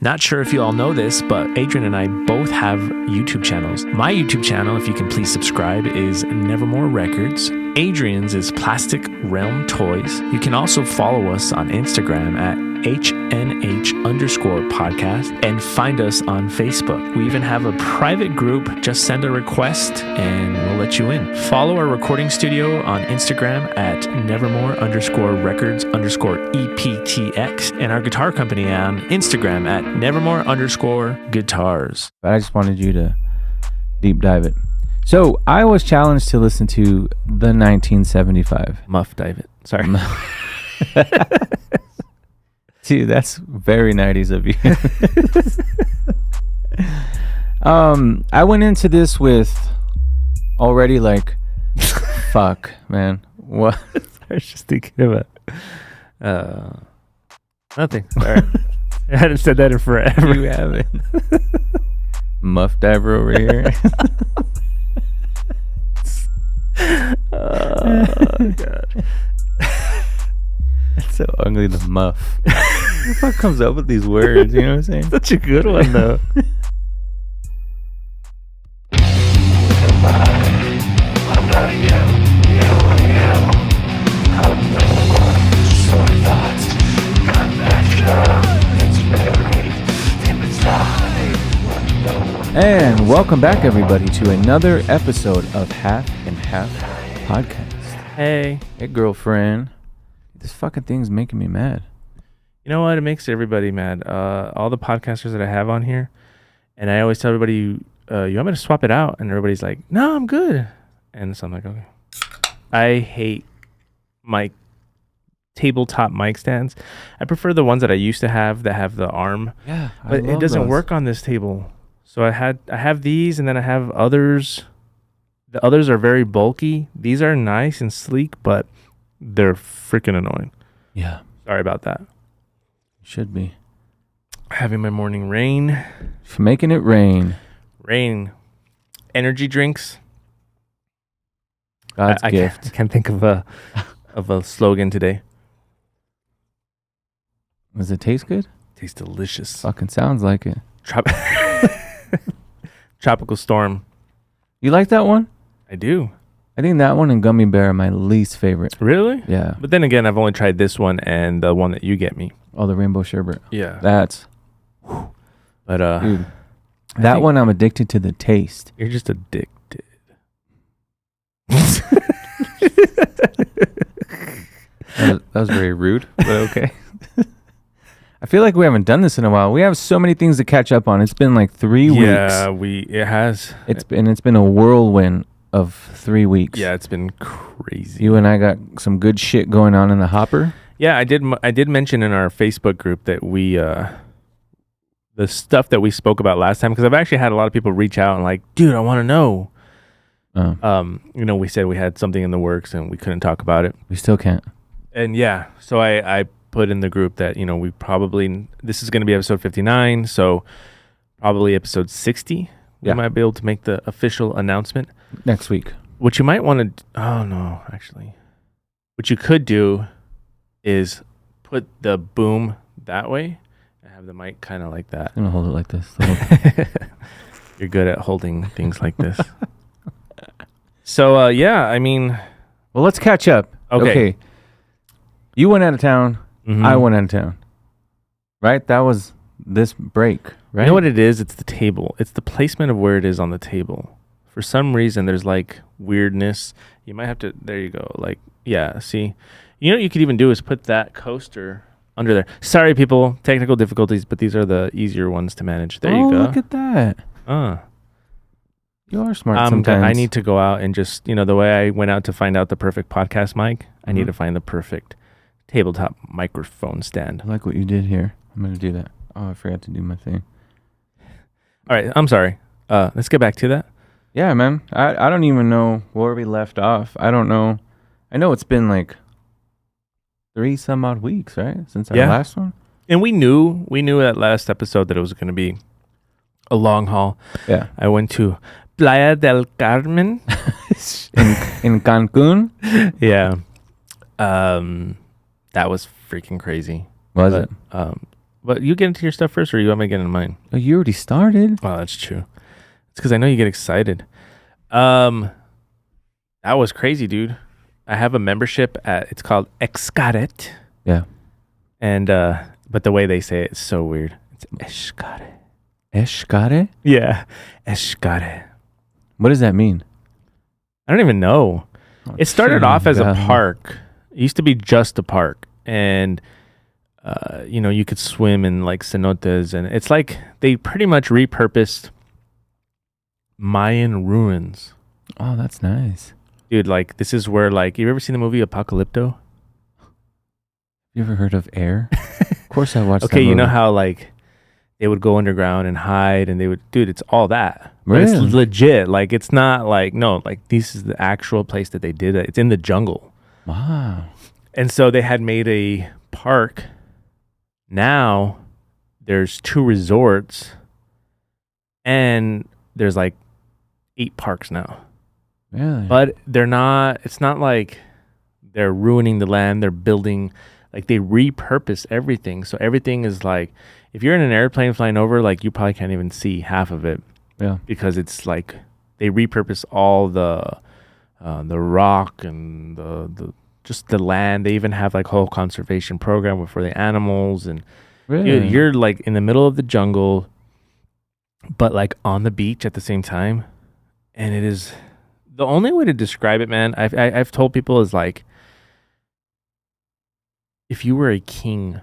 Not sure if you all know this, but Adrian and I both have YouTube channels. My YouTube channel, if you can please subscribe, is Nevermore Records. Adrian's is Plastic Realm Toys. You can also follow us on Instagram at HNH_podcast and find us on Facebook. We even have a private group. Just send a request and we'll let you in. Follow our recording studio on Instagram at Nevermore_Records_EPTX and our guitar company on Instagram at Nevermore_Guitars. But I just wanted you to deep dive it. So I was challenged to listen to the 1975. Muff dive it. Sorry. Dude, that's very 90s of you. I went into this with already like, fuck, man. What? I was just thinking about nothing. Sorry. I hadn't said that in forever. You haven't. Muff diver over here. Oh, God. That's so ugly, the muff. Who the fuck comes up with these words? You know what I'm saying? Such a good one, though. And welcome back, everybody, to another episode of Half and Half Podcast. Hey. Hey, girlfriend. This fucking thing's making me mad. You know what? It makes everybody mad. All the podcasters that I have on here, and I always tell everybody, you want me to swap it out? And everybody's like, no, I'm good. And so I'm like, okay. I hate my tabletop mic stands. I prefer the ones that I used to have that have the arm. Yeah, but it doesn't work on this table. So I have these, and then I have others. The others are very bulky. These are nice and sleek, but they're freaking annoying. Yeah. Sorry about that. Should be. Having my morning rain. Making it rain. Rain. Energy drinks. God's gift. I can't think of a slogan today. Does it taste good? Tastes delicious. Fucking sounds like it. Tropical Storm. You like that one? I do. I think that one and Gummy Bear are my least favorite. Really? Yeah. But then again, I've only tried this one and the one that you get me. Oh, the Rainbow Sherbet. Yeah. That's... But dude, that one I'm addicted to the taste. You're just addicted. That was very rude, but okay. I feel like we haven't done this in a while. We have so many things to catch up on. It's been like 3 weeks. Yeah, it has. It's been a whirlwind of 3 weeks. Yeah, it's been crazy. You and I got some good shit going on in the hopper. Yeah, I did mention in our Facebook group that we the stuff that we spoke about last time, because I've actually had a lot of people reach out and like, dude, I want to know. We said we had something in the works and we couldn't talk about it. We still can't. And yeah, so I put in the group that, this is going to be episode 59, so probably episode 60, we might be able to make the official announcement. Next week. What you might want to, what you could do is put the boom that way and have the mic kind of like that. I'm going to hold it like this. You're good at holding things like this. So, well, let's catch up. Okay. You went out of town. Mm-hmm. I went out of town. Right? That was this break, right? You know what it is? It's the table. It's the placement of where it is on the table. For some reason, there's like weirdness. You might have to, there you go. Like, yeah, see? You know what you could even do is put that coaster under there. Sorry, people. Technical difficulties, but these are the easier ones to manage. There you go. Look at that. You are smart sometimes. I need to go out and just, the way I went out to find out the perfect podcast mic, I need to find the perfect tabletop microphone stand. I like what you did here. I'm going to do that. Oh, I forgot to do my thing. All right. I'm sorry. Let's get back to that. Yeah, man. I don't even know where we left off. I don't know. I know it's been like 3 some odd weeks, right? Since our last one. And we knew that last episode that it was going to be a long haul. Yeah. I went to Playa del Carmen in Cancun. Yeah. That was freaking crazy. Was it? But you get into your stuff first, or you want me to get into mine? Oh, you already started. Oh, that's true. It's because I know you get excited. That was crazy, dude. I have a membership at. It's called Escaret. Yeah. And but the way they say it is so weird. It's Escaret. Escaret? Yeah, Escaret. What does that mean? I don't even know. It started off as a park. It used to be just a park, and you could swim in like cenotes, and it's like they pretty much repurposed Mayan ruins. Oh, that's nice. Dude, like this is where like you ever seen the movie Apocalypto? You ever heard of Air? Of course I watched Okay, that movie. you know how like they would go underground and hide, and they would, dude, it's all that. But Really? it's legit. Like it's not like, no, like this is the actual place that they did it. It's in the jungle. Wow. And so they had made a park. Now there's 2 resorts, and there's like 8 parks now. Really? But it's not like they're ruining the land. They're building, like they repurpose everything. So everything is like, if you're in an airplane flying over, like you probably can't even see half of it. Yeah. Because it's like they repurpose all the rock and the just the land. They even have like whole conservation program for the animals, and Really? you're like in the middle of the jungle, but like on the beach at the same time. And it is the only way to describe it, man. I've told people is like, if you were a king,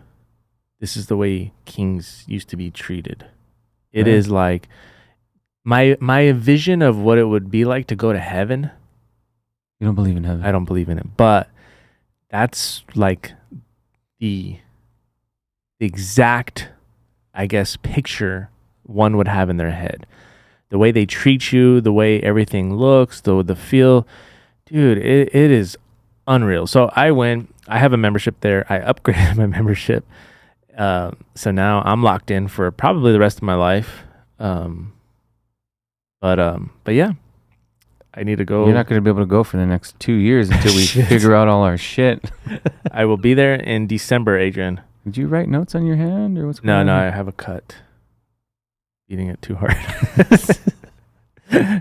this is the way kings used to be treated. It Right. is like my vision of what it would be like to go to heaven. You don't believe in heaven? I don't believe in it, but that's like the exact, I guess, picture one would have in their head. The way they treat you, the way everything looks, the feel, dude, it is unreal. So I have a membership there. I upgraded my membership. So now I'm locked in for probably the rest of my life. But yeah, I need to go. You're not going to be able to go for the next 2 years until we figure out all our shit. I will be there in December, Adrian. Did you write notes on your hand or what's going on? No, I have a cut. Eating it too hard.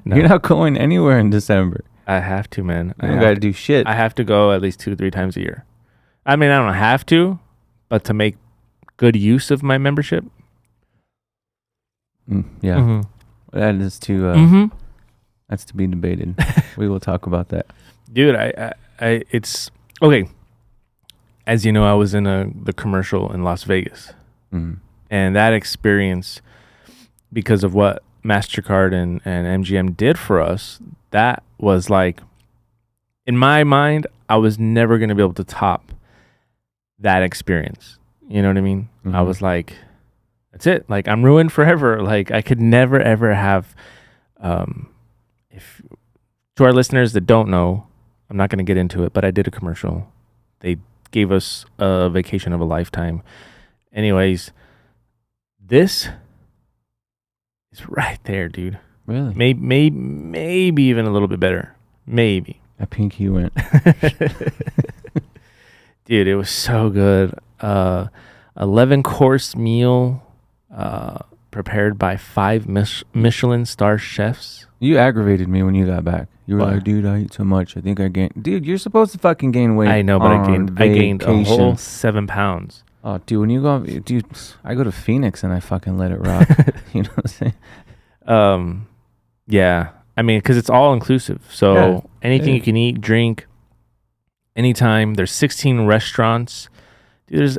No. You're not going anywhere in December. I have to, man. You don't got to do shit. I have to go at least 2-3 times a year. I mean, I don't have to, but to make good use of my membership. Yeah. Mm-hmm. That is to that's to be debated. We will talk about that. Dude, I it's okay. As you know, I was in the commercial in Las Vegas. Mm. And that experience, because of what MasterCard and MGM did for us, that was like, in my mind, I was never going to be able to top that experience. You know what I mean? Mm-hmm. I was like, that's it. Like, I'm ruined forever. Like, I could never, ever have, if to our listeners that don't know, I'm not going to get into it, but I did a commercial. They gave us a vacation of a lifetime. Anyways, this is right there, dude. Really? Maybe even a little bit better. Maybe. I think you went. Dude, it was so good. 11-course meal prepared by 5 Michelin star chefs. You aggravated me when you got back. You were What? like, dude, I ate so much. I think I gained. Dude, you're supposed to fucking gain weight. I know, but I on gained a whole vacation. 7 pounds. Oh, dude, when you go, dude, I go to Phoenix and I fucking let it rock. You know what I'm saying? Yeah. I mean, because it's all inclusive. So Yeah. anything you can eat, drink, anytime. There's 16 restaurants.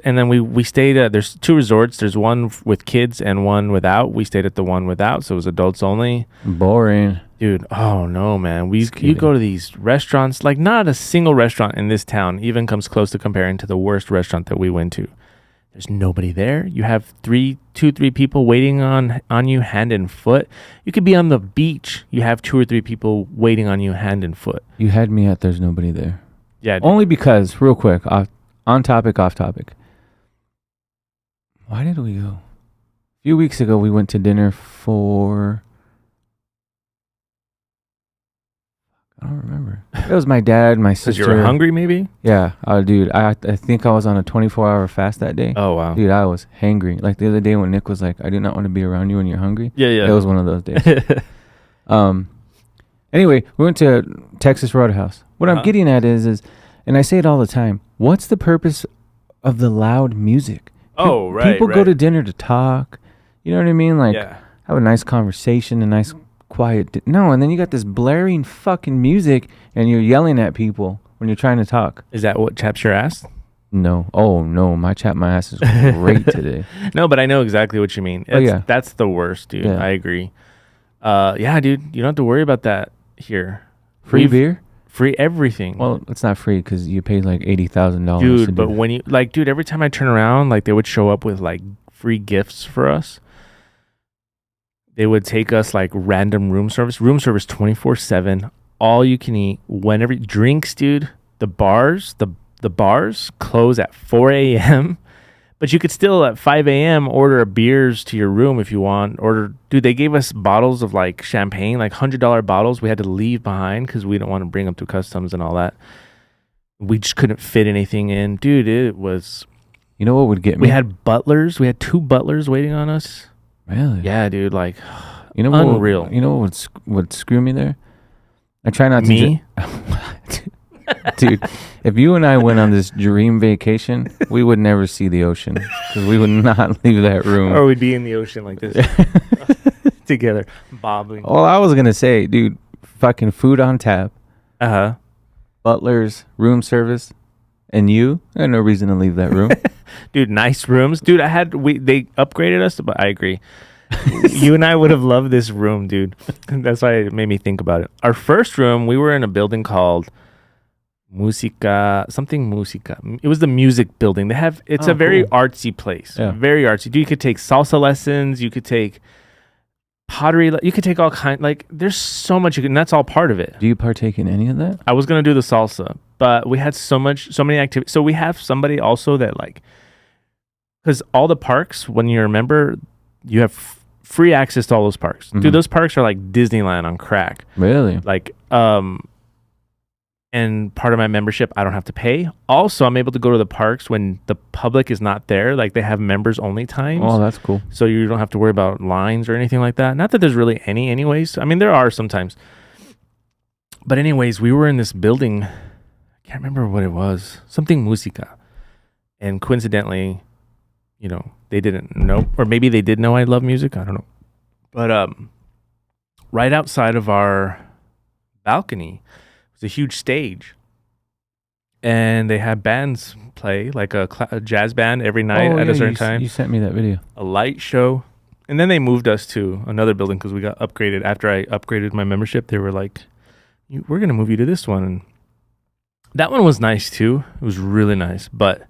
And then we stayed at, there's 2 resorts. There's one with kids and one without. We stayed at the one without, so it was adults only. Boring. Dude, oh no, man. You kidding. go to these restaurants, like not a single restaurant in this town even comes close to comparing to the worst restaurant that we went to. There's nobody there. You have 3 people waiting on you hand and foot. You could be on the beach. You have 2 or 3 people waiting on you hand and foot. You had me at there's nobody there. Yeah. Only because, real quick, on topic, off topic. Why did we go? A few weeks ago, we went to dinner for... I don't remember. It was my dad, my sister. Because you were hungry, maybe? Yeah. Dude, I think I was on a 24-hour fast that day. Oh, wow. Dude, I was hangry. Like the other day when Nick was like, I do not want to be around you when you're hungry. Yeah. It was one of those days. Anyway, we went to Texas Roadhouse. What I'm getting at is, and I say it all the time, what's the purpose of the loud music? People go to dinner to talk. You know what I mean? Like, have a nice conversation, a nice quiet. No, and then you got this blaring fucking music, and you're yelling at people when you're trying to talk. Is that what chaps your ass? No. Oh, no. My ass is great today. No, but I know exactly what you mean. That's the worst, dude. Yeah. I agree. Yeah, dude. You don't have to worry about that here. Free beer? Free everything. Well, it's not free because you paid like $80,000. Dude, but when you, like, dude, every time I turn around, like, they would show up with, like, free gifts for us. They would take us, like, random room service 24/7, all you can eat, whenever. Drinks, dude. The bars close at 4 a.m., but you could still at 5 a.m. order beers to your room if you want. Dude, they gave us bottles of, like, champagne, like $100 bottles we had to leave behind because we don't want to bring them through customs and all that. We just couldn't fit anything in. Dude, it was... You know what would get me? We had butlers. We had 2 butlers waiting on us. Really? Yeah, dude, like, you know unreal. You know what would screw me there? I try not to... Me? Dude, if you and I went on this dream vacation, we would never see the ocean because we would not leave that room. Or we'd be in the ocean like this together, bobbing. All I was going to say, dude, fucking food on tap. Uh-huh. Butlers, room service, and you, I had no reason to leave that room. Dude, nice rooms. Dude, they upgraded us, but I agree. You and I would have loved this room, dude. That's why it made me think about it. Our first room, we were in a building called Musica. It was the music building. It's a very artsy place. Yeah. Very artsy. Dude, you could take salsa lessons. You could take pottery. You could take all kind. Like, there's so much and that's all part of it. Do you partake in any of that? I was gonna do the salsa, but we had so many activities. So we have somebody also that, like, because all the parks, when you remember, you have free access to all those parks. Mm-hmm. Dude, those parks are like Disneyland on crack. Really? Like, and part of my membership, I don't have to pay. Also, I'm able to go to the parks when the public is not there. Like, they have members only times. Oh, that's cool. So you don't have to worry about lines or anything like that. Not that there's really any anyways. I mean, there are sometimes. But anyways, we were in this building. I can't remember what it was. Something Musica. And coincidentally, you know, they didn't know. Or maybe they did know I love music. I don't know. But right outside of our balcony, a huge stage, and they had bands play, like a jazz band every night at a certain time. You sent me that video. A light show, and then they moved us to another building because we got upgraded. After I upgraded my membership, they were like, "We're gonna move you to this one." And that one was nice too. It was really nice, but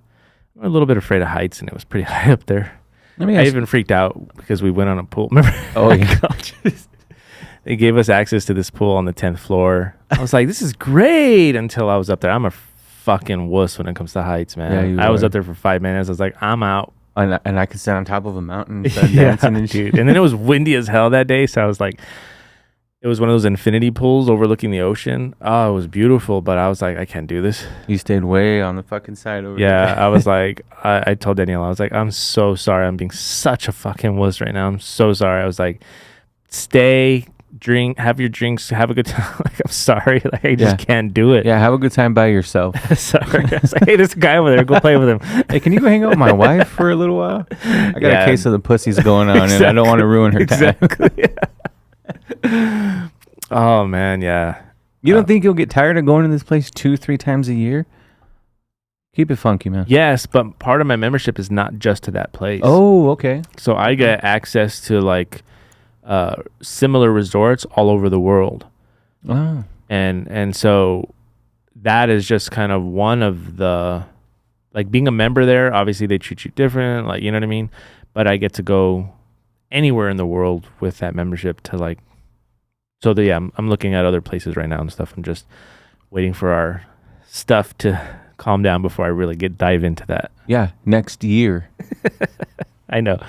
I'm a little bit afraid of heights, and it was pretty high up there. I even freaked out because we went on a pool. Remember? Oh yeah. They gave us access to this pool on the 10th floor. I was like, this is great, until I was up there. I'm a fucking wuss when it comes to heights, man. I was up there for 5 minutes. I was like, I'm out. And I could sit on top of a mountain and start dancing and shit. Dude. And then it was windy as hell that day. So I was like, it was one of those infinity pools overlooking the ocean. Oh, it was beautiful. But I was like, I can't do this. You stayed way on the fucking side over there. Yeah, I was like, I told Danielle, I was like, I'm so sorry. I'm being such a fucking wuss right now. I'm so sorry. I was like, stay, drink, have your drinks, have a good time. Like, I'm sorry, like, I just can't do it. Yeah, have a good time by yourself. Sorry. I was like, hey, this guy over there, go play with him. Hey, can you go hang out with my wife for a little while? I got a case of the pussies going on, and I don't want to ruin her time. Oh man, yeah. You don't think you'll get tired of going to this place 2-3 times a year? Keep it funky, man. Yes, but part of my membership is not just to that place. Oh, okay. So I get access to, like, similar resorts all over the world. Oh. And so that is just kind of one of the, like, being a member there, obviously they treat you different, like, you know what I mean? But I get to go anywhere in the world with that membership to, like, so I'm looking at other places right now and stuff. I'm just waiting for our stuff to calm down before I really dive into that. Yeah, next year. I know.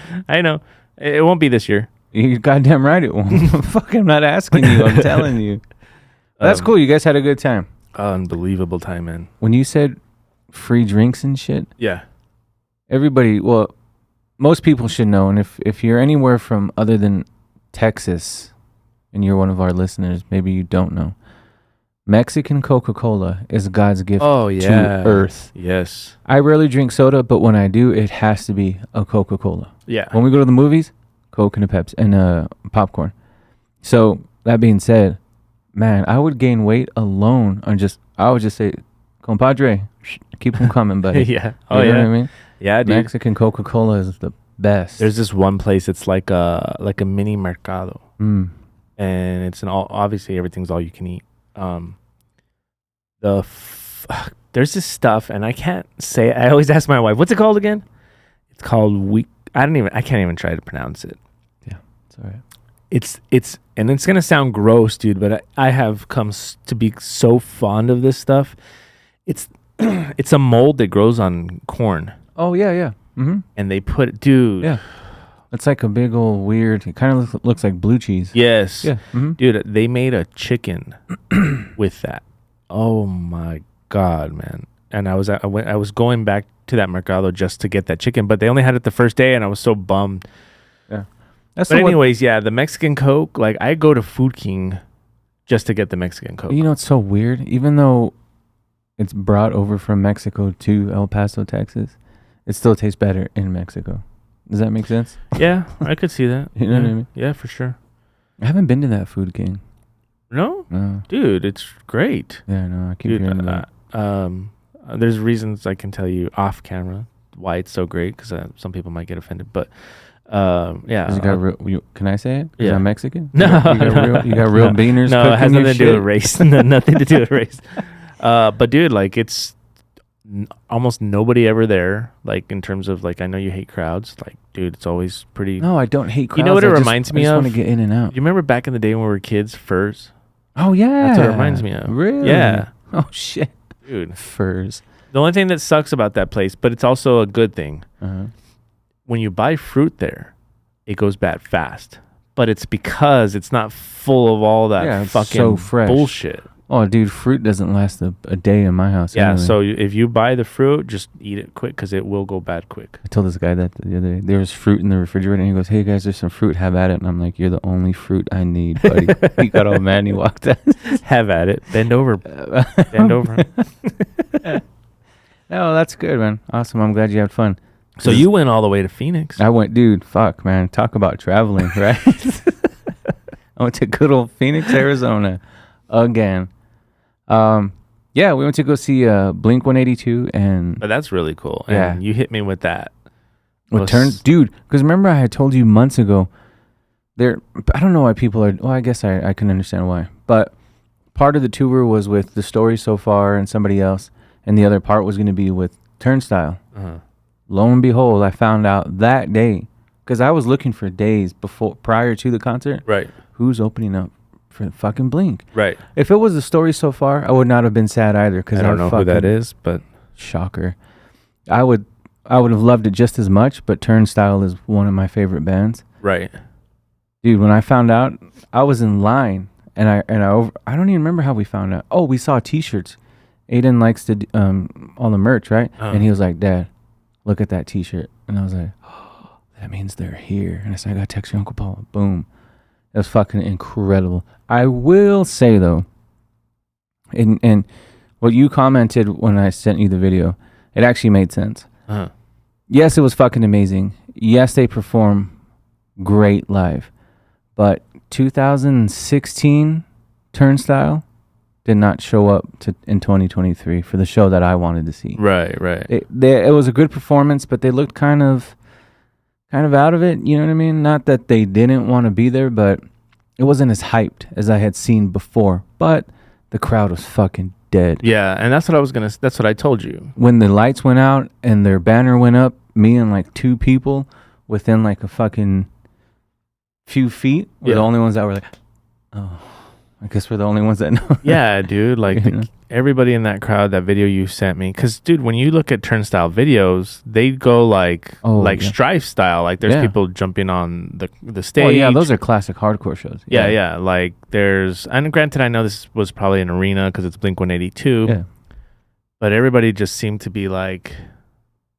It won't be this year. You're goddamn right it won't. Fuck, I'm not asking you. I'm telling you. That's cool. You guys had a good time. Unbelievable time, man. When you said free drinks and shit, yeah, everybody, well, most people should know, and if you're anywhere from other than Texas and you're one of our listeners, maybe you don't know, Mexican Coca-Cola is God's gift to Earth. Yes. I rarely drink soda, but when I do, it has to be a Coca-Cola. Yeah. When we go to the movies, Coke and a Pepsi and popcorn. So that being said, man, I would gain weight alone on I would just say, compadre, keep them coming, buddy. yeah. Oh, you know what I mean? Yeah, dude. Mexican Coca-Cola is the best. There's this one place. It's like a mini mercado, and it's obviously everything's all you can eat. There's this stuff, and I can't say it. I always ask my wife, "What's it called again?" It's called I can't even try to pronounce it. Yeah, it's all right. It's and it's gonna sound gross, dude, but I have come to be so fond of this stuff. It's it's a mold that grows on corn. Oh yeah. Mm-hmm. And they put dude. Yeah. It's like a big old weird. It kind of looks like blue cheese. Yes. Yeah. Mm-hmm. Dude, they made a chicken with that. Oh my God, man! And I was going back to that mercado just to get that chicken, but they only had it the first day, and I was so bummed. Yeah. But anyways, the Mexican Coke. Like I go to Food King just to get the Mexican Coke. You know, it's so weird. Even though it's brought over from Mexico to El Paso, Texas, it still tastes better in Mexico. Does that make sense? Yeah, I could see that. You know what I mean? Yeah, for sure. I haven't been to that Food King. No? No. Dude, it's great. Yeah, no, I keep hearing about it. There's reasons I can tell you off camera why it's so great, because some people might get offended. But, yeah. Can I say it? Yeah. I'm Mexican? No. You got real beaners No, it has cooking nothing to do with race. Nothing to do with race. But, dude, like, it's almost nobody ever there. Like, in terms of, like, I know you hate crowds. Like, dude, it's always pretty. No, I don't hate crowds. You know what it reminds me of? I just want to get in and out. You remember back in the day when we were kids, Furs? Oh, yeah. That's what it reminds me of. Really? Yeah. Oh, shit. Dude. Furs. The only thing that sucks about that place, but it's also a good thing, Uh-huh. when you buy fruit there, it goes bad fast. But it's because it's not full of all that fucking so fresh. bullshit. Oh, dude, fruit doesn't last a day in my house. Yeah, anyway. so if you buy the fruit, just eat it quick, because it will go bad quick. I told this guy that the other day. There was fruit in the refrigerator, and he goes, "Hey, guys, there's some fruit. Have at it." And I'm like, "You're the only fruit I need, buddy." He got all mad and he walked out. Have at it. Bend over. Bend over. No, that's good, man. Awesome. I'm glad you had fun. So you went all the way to Phoenix. I went, dude, fuck, man. Talk about traveling, right? I went to good old Phoenix, Arizona again. Yeah, we went to go see Blink 182 and But that's really cool. And you hit me with that. Dude, because remember I had told you months ago, I don't know why people are, well, I guess I can understand why, but part of the tour was with The Story So Far and somebody else, and the other part was going to be with Turnstile. Uh-huh. Lo and behold, I found out that day, because I was looking for days prior to the concert. Right. Who's opening up for fucking Blink? Right. If it was The Story So Far, I would not have been sad either. Cause I don't know who that is, but shocker. I would have loved it just as much, but Turnstile is one of my favorite bands. Right. Dude, when I found out, I was in line, and I don't even remember how we found out. Oh, we saw T-shirts. Aiden likes to all the merch, right? And he was like, "Dad, look at that T-shirt," and I was like, "Oh, that means they're here." And I said, "I gotta text your Uncle Paul." Boom. It was fucking incredible. I will say though, and what you commented when I sent you the video, it actually made sense. Uh-huh. Yes, it was fucking amazing. Yes, they perform great live, but 2016 Turnstile did not show up in 2023 for the show that I wanted to see. Right. It was a good performance, but they looked kind of out of it. You know what I mean? Not that they didn't want to be there, but it wasn't as hyped as I had seen before. But the crowd was fucking dead. Yeah, and that's what I told you. When the lights went out and their banner went up, me and like two people within like a fucking few feet were the only ones that were like, oh. I guess we're the only ones that know. Yeah, dude. Like, everybody in that crowd, that video you sent me, because dude, when you look at Turnstile videos, they go like Strife style. Like there's people jumping on the stage. Oh yeah, those are classic hardcore shows. Yeah. Like there's, and granted, I know this was probably an arena because it's Blink 182. Yeah. But everybody just seemed to be like,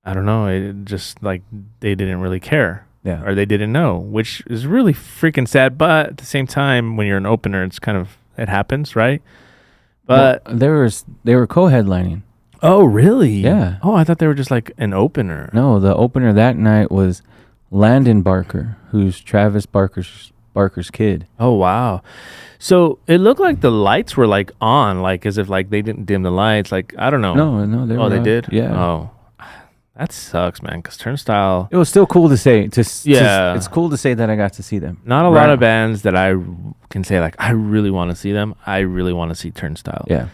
I don't know, it just like they didn't really care. Yeah. Or they didn't know, which is really freaking sad. But at the same time, when you're an opener, it's kind of, it happens, right? But they were co-headlining. Oh, really? Yeah. Oh, I thought they were just like an opener. No, the opener that night was Landon Barker, who's Travis Barker's kid. Oh, wow. So it looked like the lights were like on, like as if like they didn't dim the lights. Like, I don't know. No, they were. Oh, they did? Yeah. Oh, that sucks, man. Because Turnstile. It was still cool to say. It's cool to say that I got to see them. Not a lot of bands that I can say like I really want to see them. I really want to see Turnstile. Yeah.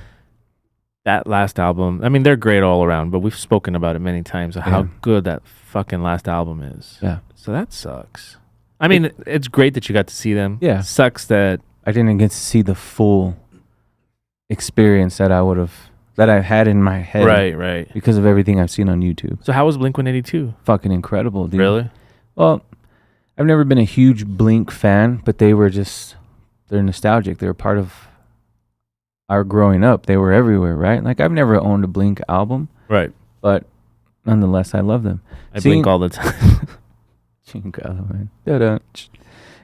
That last album. I mean, they're great all around, but we've spoken about it many times of how good that fucking last album is. Yeah. So that sucks. I mean, it's great that you got to see them. Yeah. It sucks that I didn't get to see the full experience that I had in my head. Right. Because of everything I've seen on YouTube. So how was Blink 182? Fucking incredible, dude. Really? Well, I've never been a huge Blink fan, but they're nostalgic. They were part of our growing up. They were everywhere, right? Like I've never owned a Blink album. Right. But nonetheless, I love them. I blink all the time.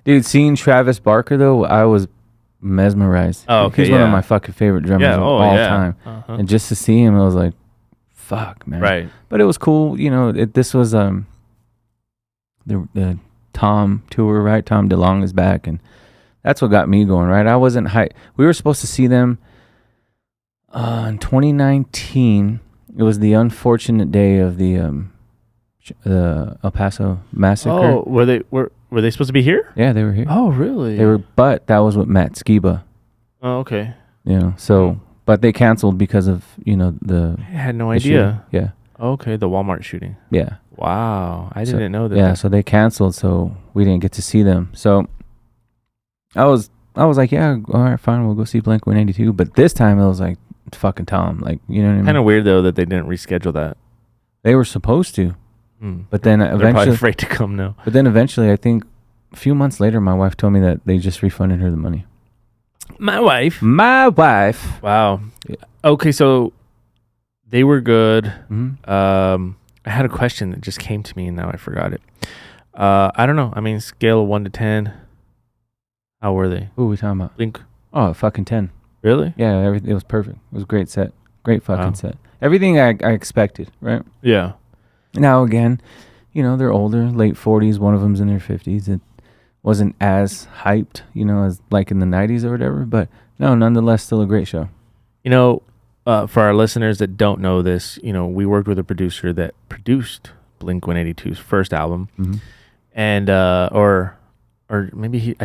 Dude, seeing Travis Barker though, I was mesmerized. Oh, okay. He's one of my fucking favorite drummers of all time. Uh-huh. And just to see him, I was like, fuck, man. Right. But it was cool. You know, this was the Tom tour, right? Tom DeLonge is back, and that's what got me going, right? I wasn't hyped. We were supposed to see them in 2019. It was the unfortunate day of the El Paso massacre. Oh, were they supposed to be here? Yeah, they were here. Oh, really? They were, but that was with Matt Skiba. Oh, okay. You know, so but they canceled because of the. I had no idea. Yeah. Okay, the Walmart shooting. Yeah. Wow, I didn't know that. Yeah, so they canceled, so we didn't get to see them. So I was like, yeah, all right, fine, we'll go see Blink 182. But this time it was like fucking Tom, like, you know what I mean? Kind of weird though that they didn't reschedule that. They were supposed to, but then they're eventually probably afraid to come now. But then eventually, I think a few months later, my wife told me that they just refunded her the money. My wife. Wow. Yeah. Okay, so they were good. Mm-hmm. I had a question that just came to me and now I forgot it. I don't know. I mean, scale of 1 to 10. How were they? Who are we talking about? Blink. Oh, fucking 10. Really? Yeah, it was perfect. It was a great set. Great fucking set. Everything I expected, right? Yeah. Now, again, you know, they're older, late 40s. One of them's in their 50s. It wasn't as hyped, you know, as like in the 90s or whatever. But no, nonetheless, still a great show. You know, for our listeners that don't know this, you know, we worked with a producer that produced Blink 182's first album. Mm-hmm. And, or maybe he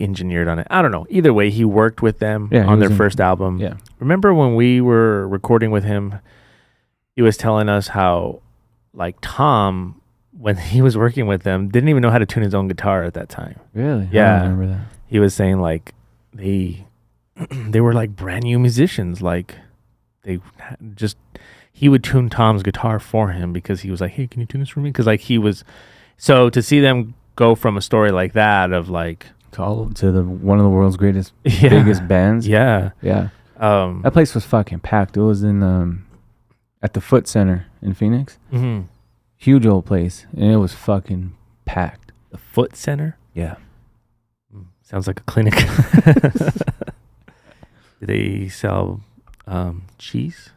engineered on it. I don't know. Either way, he worked with them on their first album. Yeah. Remember when we were recording with him, he was telling us how, like, Tom, when he was working with them, didn't even know how to tune his own guitar at that time. Really? Yeah. I don't remember that. He was saying, like, they were, like, brand new musicians. Like, he would tune Tom's guitar for him because he was like, hey, can you tune this for me? Because, like, so to see them go from a story like that of, like, to one of the world's greatest, biggest bands. Yeah. Yeah. That place was fucking packed. It was in at the Foot Center in Phoenix. Mm-hmm. Huge old place, and it was fucking packed. The Foot Center? Yeah. Sounds like a clinic. Do they sell cheese?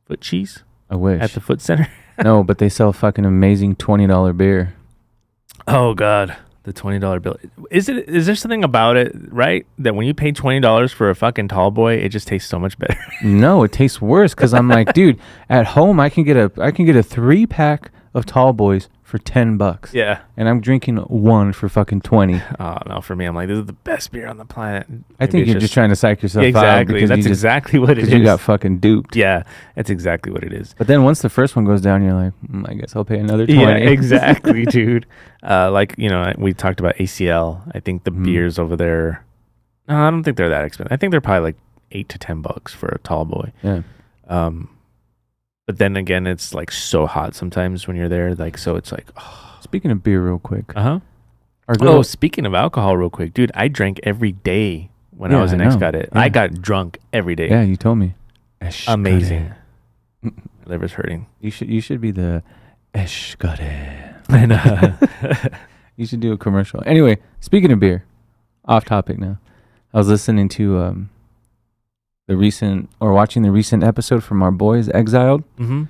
Foot cheese? I wish. At the Foot Center? No, but they sell fucking amazing $20 beer. Oh, God. The $20 bill. Is there something about it, right? That when you pay $20 for a fucking tall boy, it just tastes so much better. No, it tastes worse because I'm like, dude, at home I can get a 3-pack of tall boys for $10. Yeah. And I'm drinking one for fucking 20. Oh, no, for me, I'm like, this is the best beer on the planet. I think you're just trying to psych yourself out. Exactly. That's exactly what it is. Because you got fucking duped. Yeah, that's exactly what it is. But then once the first one goes down, you're like, I guess I'll pay another 20. Yeah, exactly, dude. Like, you know, we talked about ACL. I think the beers over there, no, I don't think they're that expensive. I think they're probably like $8 to $10 for a tall boy. Yeah. But then again, it's like so hot sometimes when you're there. Like, so it's like, oh. Speaking of beer, real quick. Speaking of alcohol, real quick, dude, I drank every day when I was in Xcaret. Yeah. I got drunk every day. Yeah, you told me. Amazing. My liver's hurting. You should be the Xcaret. I know. You should do a commercial. Anyway, speaking of beer, off topic now. I was listening to watching the recent episode from our boys Exiled. Mm-hmm.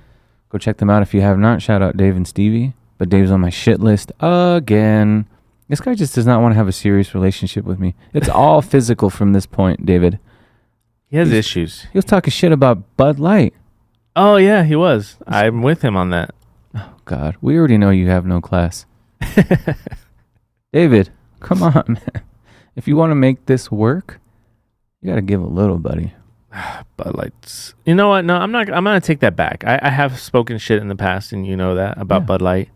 Go check them out if you have not. Shout out Dave and Stevie. But Dave's on my shit list again. This guy just does not want to have a serious relationship with me. It's all physical from this point, David. He has issues. He was talking shit about Bud Light. Oh, yeah, he was. I'm with him on that. Oh, God. We already know you have no class. David, come on, man. If you want to make this work, you got to give a little, buddy. Bud Light's. You know what? No, I'm not. I'm going to take that back. I have spoken shit in the past, and you know that, about Bud Light.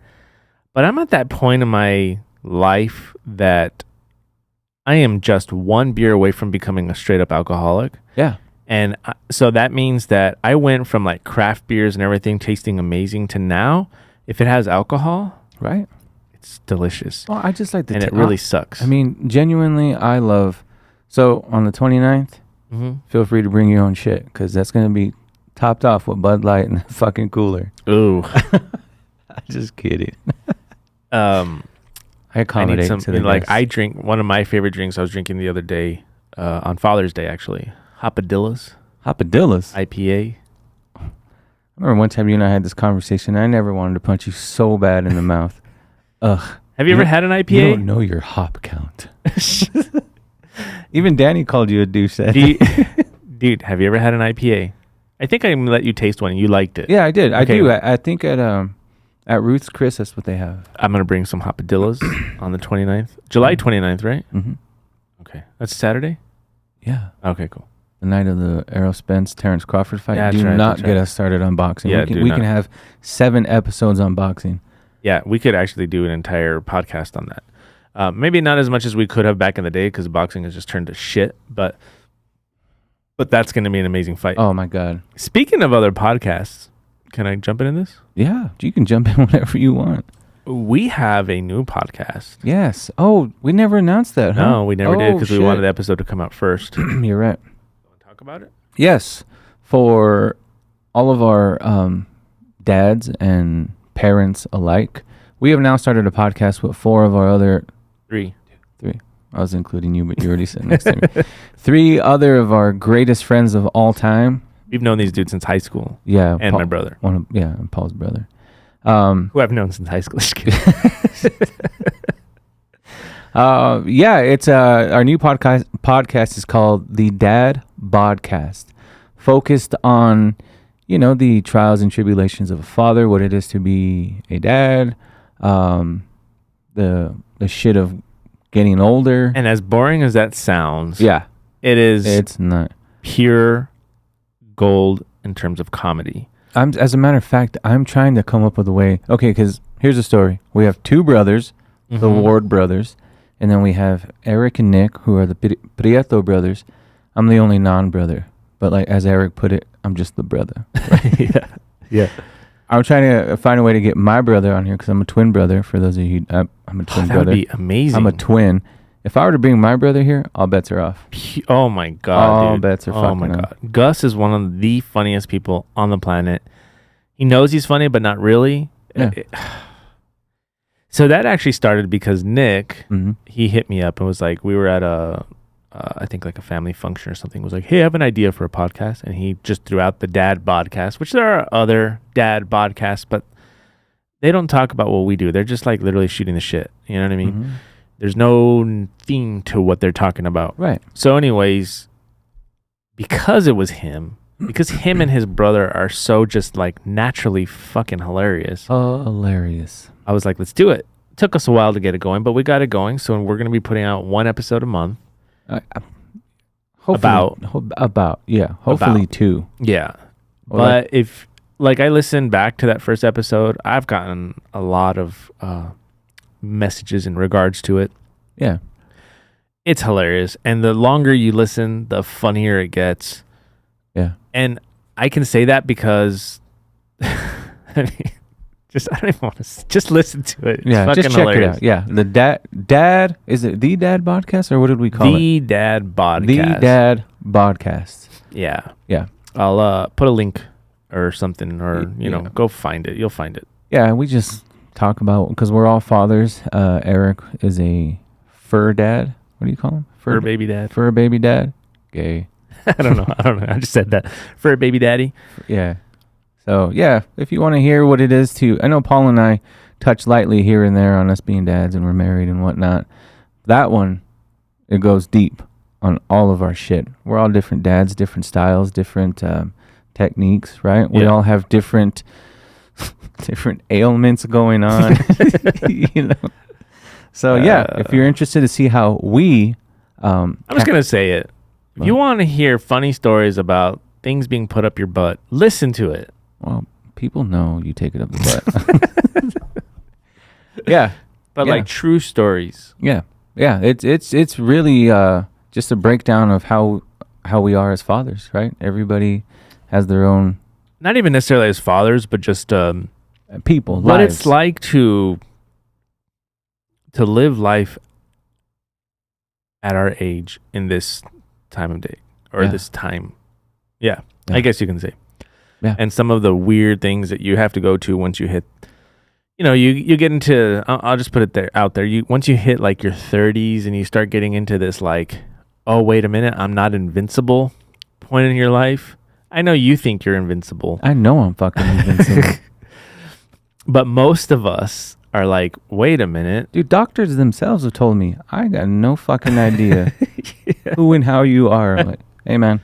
But I'm at that point in my life that I am just one beer away from becoming a straight up alcoholic. Yeah. And so that means that I went from like craft beers and everything tasting amazing to now, if it has alcohol, right? It's delicious. Well, I just like the and it really sucks. I mean, genuinely, I love. So on the 29th, feel free to bring your own shit because that's going to be topped off with Bud Light and a fucking cooler. Ooh. I'm just kidding. I accommodate to the like guests. I drink one of my favorite drinks I was drinking the other day on Father's Day actually. Hopadillas IPA. I remember one time you and I had this conversation. I never wanted to punch you so bad in the mouth. Ugh. Have you ever had an IPA? You don't know your hop count. Even Danny called you a douche. Dude, have you ever had an IPA? I think I let you taste one and you liked it. Yeah, I did. Okay. I do. I think at Ruth's Chris, that's what they have. I'm going to bring some Hopadillas on the 29th. July 29th, right? Mm-hmm. Okay. That's Saturday? Yeah. Okay, cool. The night of the Errol Spence, Terrence Crawford fight. Yeah, do not get us started on boxing. Yeah, we can have 7 episodes on boxing. Yeah, we could actually do an entire podcast on that. Maybe not as much as we could have back in the day because boxing has just turned to shit, but that's going to be an amazing fight. Oh, my God. Speaking of other podcasts, can I jump into this? Yeah, you can jump in whenever you want. We have a new podcast. Yes. Oh, we never announced that, huh? No, we never did because we wanted the episode to come out first. You're right. Want to talk about it? Yes. For all of our dads and parents alike, we have now started a podcast with 4 of our other... 3. I was including you, but you already sitting next to me. 3 other of our greatest friends of all time. We've known these dudes since high school. Yeah. And my brother. And Paul's brother. Who I've known since high school. It's our new podcast is called The Dad Bodcast, focused on, the trials and tribulations of a father, what it is to be a dad, the shit of getting older. And as boring as that sounds, yeah, it's not pure gold in terms of comedy. As a matter of fact, I'm trying to come up with a way. Okay, because here's the story. We have 2 brothers, the Ward brothers, and then we have Eric and Nick, who are the Prieto brothers. I'm the only non-brother, but like as Eric put it, I'm just the brother. Right? Yeah. I'm trying to find a way to get my brother on here because I'm a twin brother. For those of you, I'm a twin brother. That would be amazing. I'm a twin. If I were to bring my brother here, all bets are off. Oh my God, all dude. bets are fucking off. Oh my God. Gus is one of the funniest people on the planet. He knows he's funny, but not really. Yeah. So that actually started because Nick, he hit me up and was like, we were at I think like a family function or something, was like, hey, I have an idea for a podcast. And he just threw out the Dad Podcast, which there are other Dad podcasts, but they don't talk about what we do. They're just like literally shooting the shit. You know what I mean? Mm-hmm. There's no theme to what they're talking about. Right. So anyways, because it was him, because him and his brother are so just like naturally fucking hilarious. Oh, hilarious. I was like, let's do it. It took us a while to get it going, but we got it going. So we're going to be putting out 1 episode a month. Hopefully 2. Yeah. But if like I listened back to that first episode, I've gotten a lot of messages in regards to it. Yeah. It's hilarious. And the longer you listen, the funnier it gets. Yeah. And I can say that because I mean, I don't even want to just listen to it. It's just check hilarious. it out. Yeah. The dad, is it the Dad Podcast or what did we call it? The Dad Podcast. The Dad Podcast. Yeah. Yeah. I'll put a link or something, or, go find it. You'll find it. Yeah. We just talk about, because we're all fathers. Eric is a fur dad. What do you call him? Fur baby dad. Fur baby dad. Gay. I don't know. I just said that. Fur baby daddy. Yeah. So, yeah, if you want to hear what it is I know Paul and I touch lightly here and there on us being dads and we're married and whatnot. That one, it goes deep on all of our shit. We're all different dads, different styles, different techniques, right? We all have different ailments going on, So, if you're interested to see how we... I'm just going to say it. If you want to hear funny stories about things being put up your butt, listen to it. Well, people know you take it up the butt. Yeah. But like true stories. Yeah. Yeah. It's really just a breakdown of how we are as fathers, right? Everybody has their own... Not even necessarily as fathers, but just... people, what lives. It's like to live life at our age in this time of day, or this time. Yeah, I guess you can say. Yeah. And some of the weird things that you have to go to once you hit, you get into, I'll just put it out there. Once you hit like your 30s and you start getting into this like, oh, wait a minute, I'm not invincible point in your life. I know you think you're invincible. I know I'm fucking invincible. But most of us are like, wait a minute. Dude, doctors themselves have told me, I got no fucking idea who and how you are. I'm like, hey, man,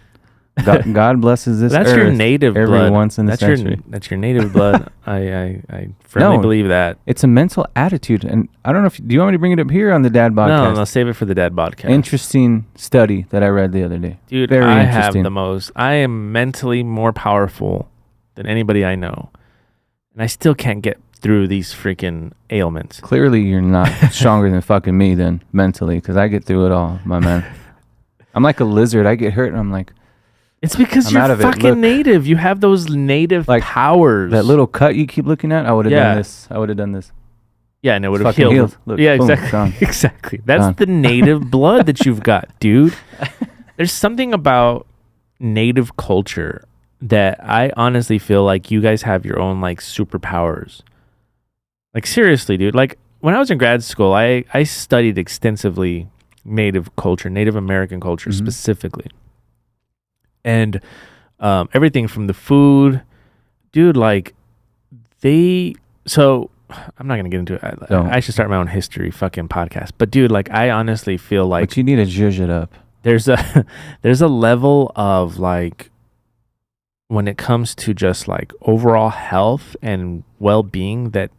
God blesses this That's earth your native every blood. once in a century. That's your native blood. I firmly believe that. It's a mental attitude. And I don't know do you want me to bring it up here on the Dad Podcast? No, save it for the Dad Podcast. Interesting study that I read the other day. Dude, Very interesting. I am mentally more powerful than anybody I know. And I still can't get through these freaking ailments. Clearly, you're not stronger than fucking me then, mentally, because I get through it all, my man. I'm like a lizard. I get hurt and I'm like... It's because you're fucking native. You have those native powers. That little cut you keep looking at, I would have done this. I would have done this. Yeah, and it would have healed. Look, yeah, boom, exactly. gone. Exactly. That's Gone. the native blood that you've got, dude. There's something about native culture that I honestly feel like you guys have your own like superpowers. Like seriously, dude. Like when I was in grad school, I studied extensively Native culture, Native American culture specifically. And everything from the food, dude, like so I'm not going to get into it. I should start my own history fucking podcast. But dude, like I honestly feel like... But you need to zhuzh it up. There's a level of like, when it comes to just like overall health and well-being, that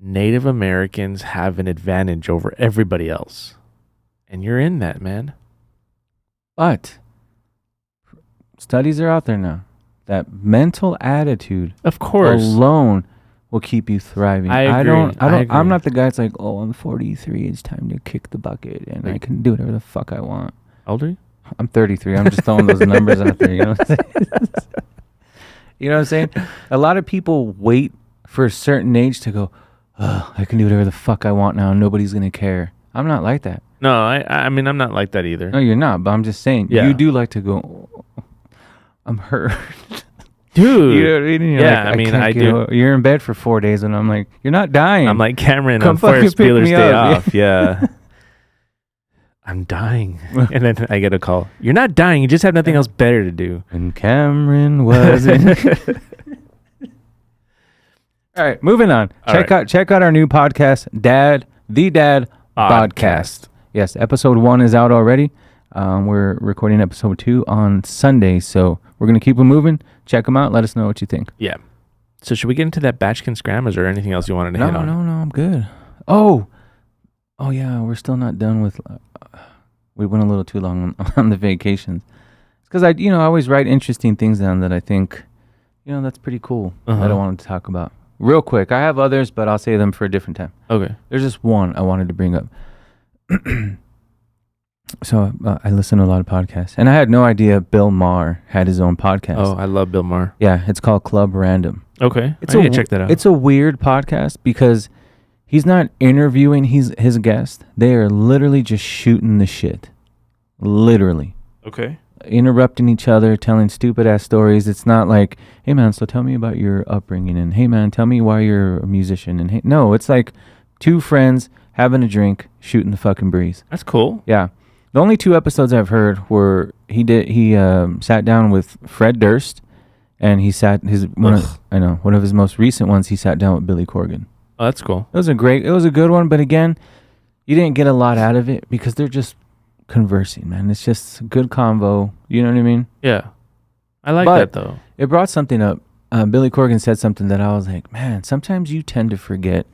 Native Americans have an advantage over everybody else. And you're in that, man. But studies are out there now that mental attitude, of course, alone will keep you thriving. I agree. I'm not the guy that's like, oh, I'm 43. It's time to kick the bucket and I can do whatever the fuck I want. How old are you? I'm 33. I'm just throwing those numbers out there. You know what I'm saying? You know what I'm saying? A lot of people wait for a certain age to go, oh, I can do whatever the fuck I want now. Nobody's going to care. I'm not like that. No, I mean, I'm not like that either. No, you're not. But I'm just saying, you do like to go, oh, I'm hurt. Dude. You know what I mean? Yeah, like, I do. You're in bed for 4 days and I'm like, you're not dying. I'm like Cameron Come on Ferris pick Bueller's me Day up. Off. Yeah. I'm dying. And then I get a call. You're not dying. You just have nothing else better to do. And Cameron wasn't. All right, moving on. Check out our new podcast, The Dad Podcast. Yes, episode 1 is out already. We're recording episode 2 on Sunday, so we're going to keep them moving. Check them out. Let us know what you think. Yeah. So should we get into that batchkin scram? Is there anything else you wanted to hit on? No, I'm good. Oh yeah, we're still not done with... we went a little too long on the vacations. It's because I always write interesting things down that I think, that's pretty cool. I don't want to talk about. Real quick, I have others, but I'll save them for a different time. Okay. There's just one I wanted to bring up. So I listen to a lot of podcasts, and I had no idea Bill Maher had his own podcast. Oh, I love Bill Maher. Yeah, it's called Club Random. Okay, I need to check that out. It's a weird podcast because he's not interviewing his guest. They are literally just shooting the shit. Literally. Okay. Interrupting each other, telling stupid ass stories. It's not like, hey man, so tell me about your upbringing, and hey man, tell me why you're a musician, and hey, no, it's like two friends having a drink, shooting the fucking breeze. That's cool. Yeah. The only 2 episodes I've heard were he sat down with Fred Durst, and he sat one of his most recent ones. He sat down with Billy Corgan. Oh, that's cool. It was a good one, but again, you didn't get a lot out of it because they're just conversing, man. It's just a good convo. You know what I mean? Yeah, I like that though. It brought something up. Billy Corgan said something that I was like, man, sometimes you tend to forget.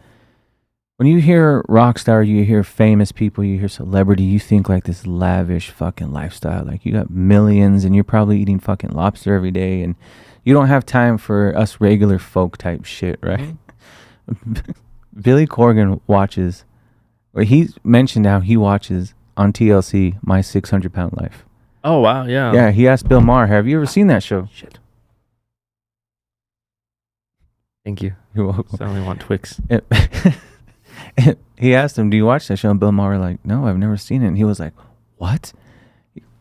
When you hear rock star, you hear famous people, you hear celebrity, you think like this lavish fucking lifestyle. Like you got millions and you're probably eating fucking lobster every day, and you don't have time for us regular folk type shit, right? Mm-hmm. Billy Corgan watches, or he's mentioned how he watches on TLC My 600-Pound Life. Oh, wow, yeah. Yeah, he asked Bill Maher, have you ever seen that show? Shit. Thank you. You're welcome. I only want Twix. He asked him, do you watch that show? And Bill Maher like, no, I've never seen it. And he was like, what?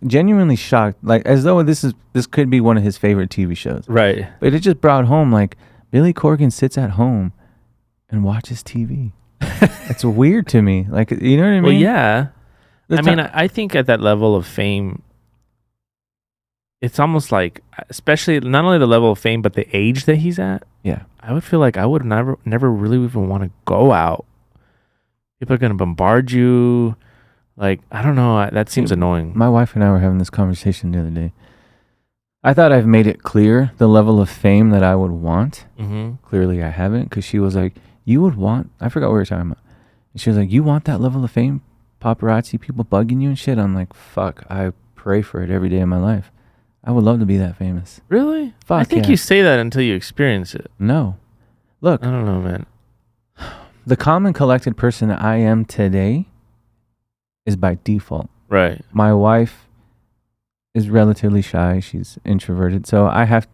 Genuinely shocked, like as though this could be one of his favorite TV shows. Right. But it just brought home like Billy Corgan sits at home and watches TV. It's weird to me. Like, you know what I mean? Well, yeah. I think at that level of fame, it's almost like, especially not only the level of fame, but the age that he's at. Yeah. I would feel like I would never really even want to go out. People are going to bombard you. Like, I don't know. That seems annoying. My wife and I were having this conversation the other day. I thought I've made it clear the level of fame that I would want. Mm-hmm. Clearly I haven't, because she was like, you would want, I forgot what we were talking about. And she was like, you want that level of fame? Paparazzi, people bugging you and shit? I'm like, fuck, I pray for it every day of my life. I would love to be that famous. Really? Fuck, I think you say that until you experience it. No. Look. I don't know, man. The calm and collected person that I am today is by default. Right. My wife is relatively shy. She's introverted. So I have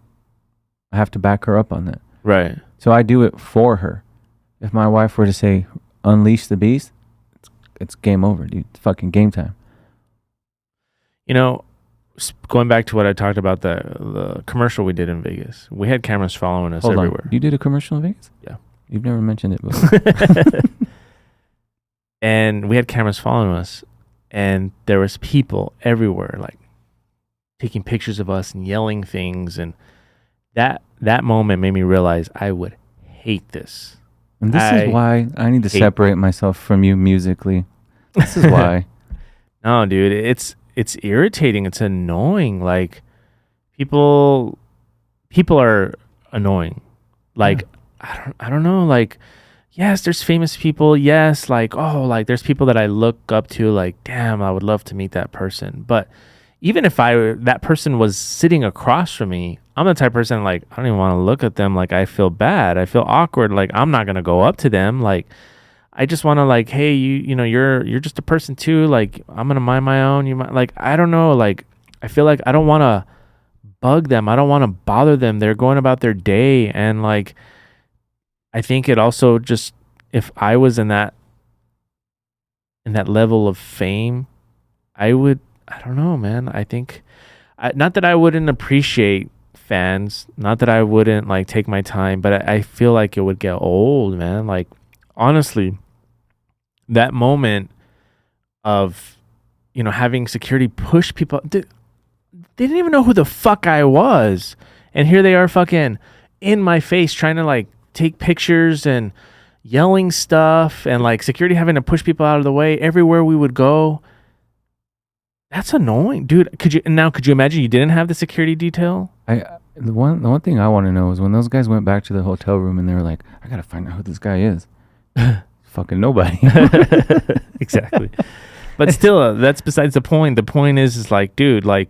to back her up on that. Right. So I do it for her. If my wife were to say, unleash the beast, it's game over, dude. It's fucking game time. You know, going back to what I talked about, the commercial we did in Vegas, we had cameras following us everywhere. You did a commercial in Vegas? Yeah. You've never mentioned it before. And we had cameras following us, and there was people everywhere, like taking pictures of us and yelling things, and that moment made me realize I would hate this. And this is why I need to separate myself from you musically. This is why. No, dude, it's irritating. It's annoying. Like people are annoying. Like I don't know. Like, yes, there's famous people. Yes, like, oh, like there's people that I look up to. Like, damn, I would love to meet that person. But even if that person was sitting across from me, I'm the type of person like I don't even want to look at them. Like I feel bad. I feel awkward. Like I'm not gonna go up to them. Like I just want to like, hey, you know, you're just a person too. Like I'm gonna mind my own. You might like I don't know. Like I feel like I don't want to bug them. I don't want to bother them. They're going about their day, and like I think it also just if I was in that level of fame, I would. I don't know, man. I think not that I wouldn't appreciate fans, not that I wouldn't like take my time, but I feel like it would get old, man. Like honestly, that moment of, you know, having security push people, they didn't even know who the fuck I was, and here they are fucking in my face trying to like take pictures and yelling stuff, and like security having to push people out of the way everywhere we would go. That's annoying, dude. Could you imagine you didn't have the security detail? The one thing I want to know is when those guys went back to the hotel room and they were like, I gotta find out who this guy is. Fucking nobody. Exactly. But still, that's besides the point. The point is like, dude, like,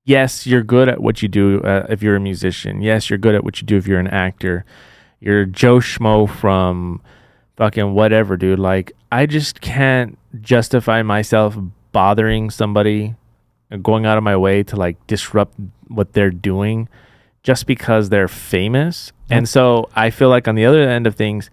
yes, you're good at what you do if you're a musician. Yes, you're good at what you do if you're an actor. You're Joe Schmo from fucking whatever, dude. Like, I just can't justify myself bothering somebody and going out of my way to like disrupt what they're doing just because they're famous. And so I feel like on the other end of things,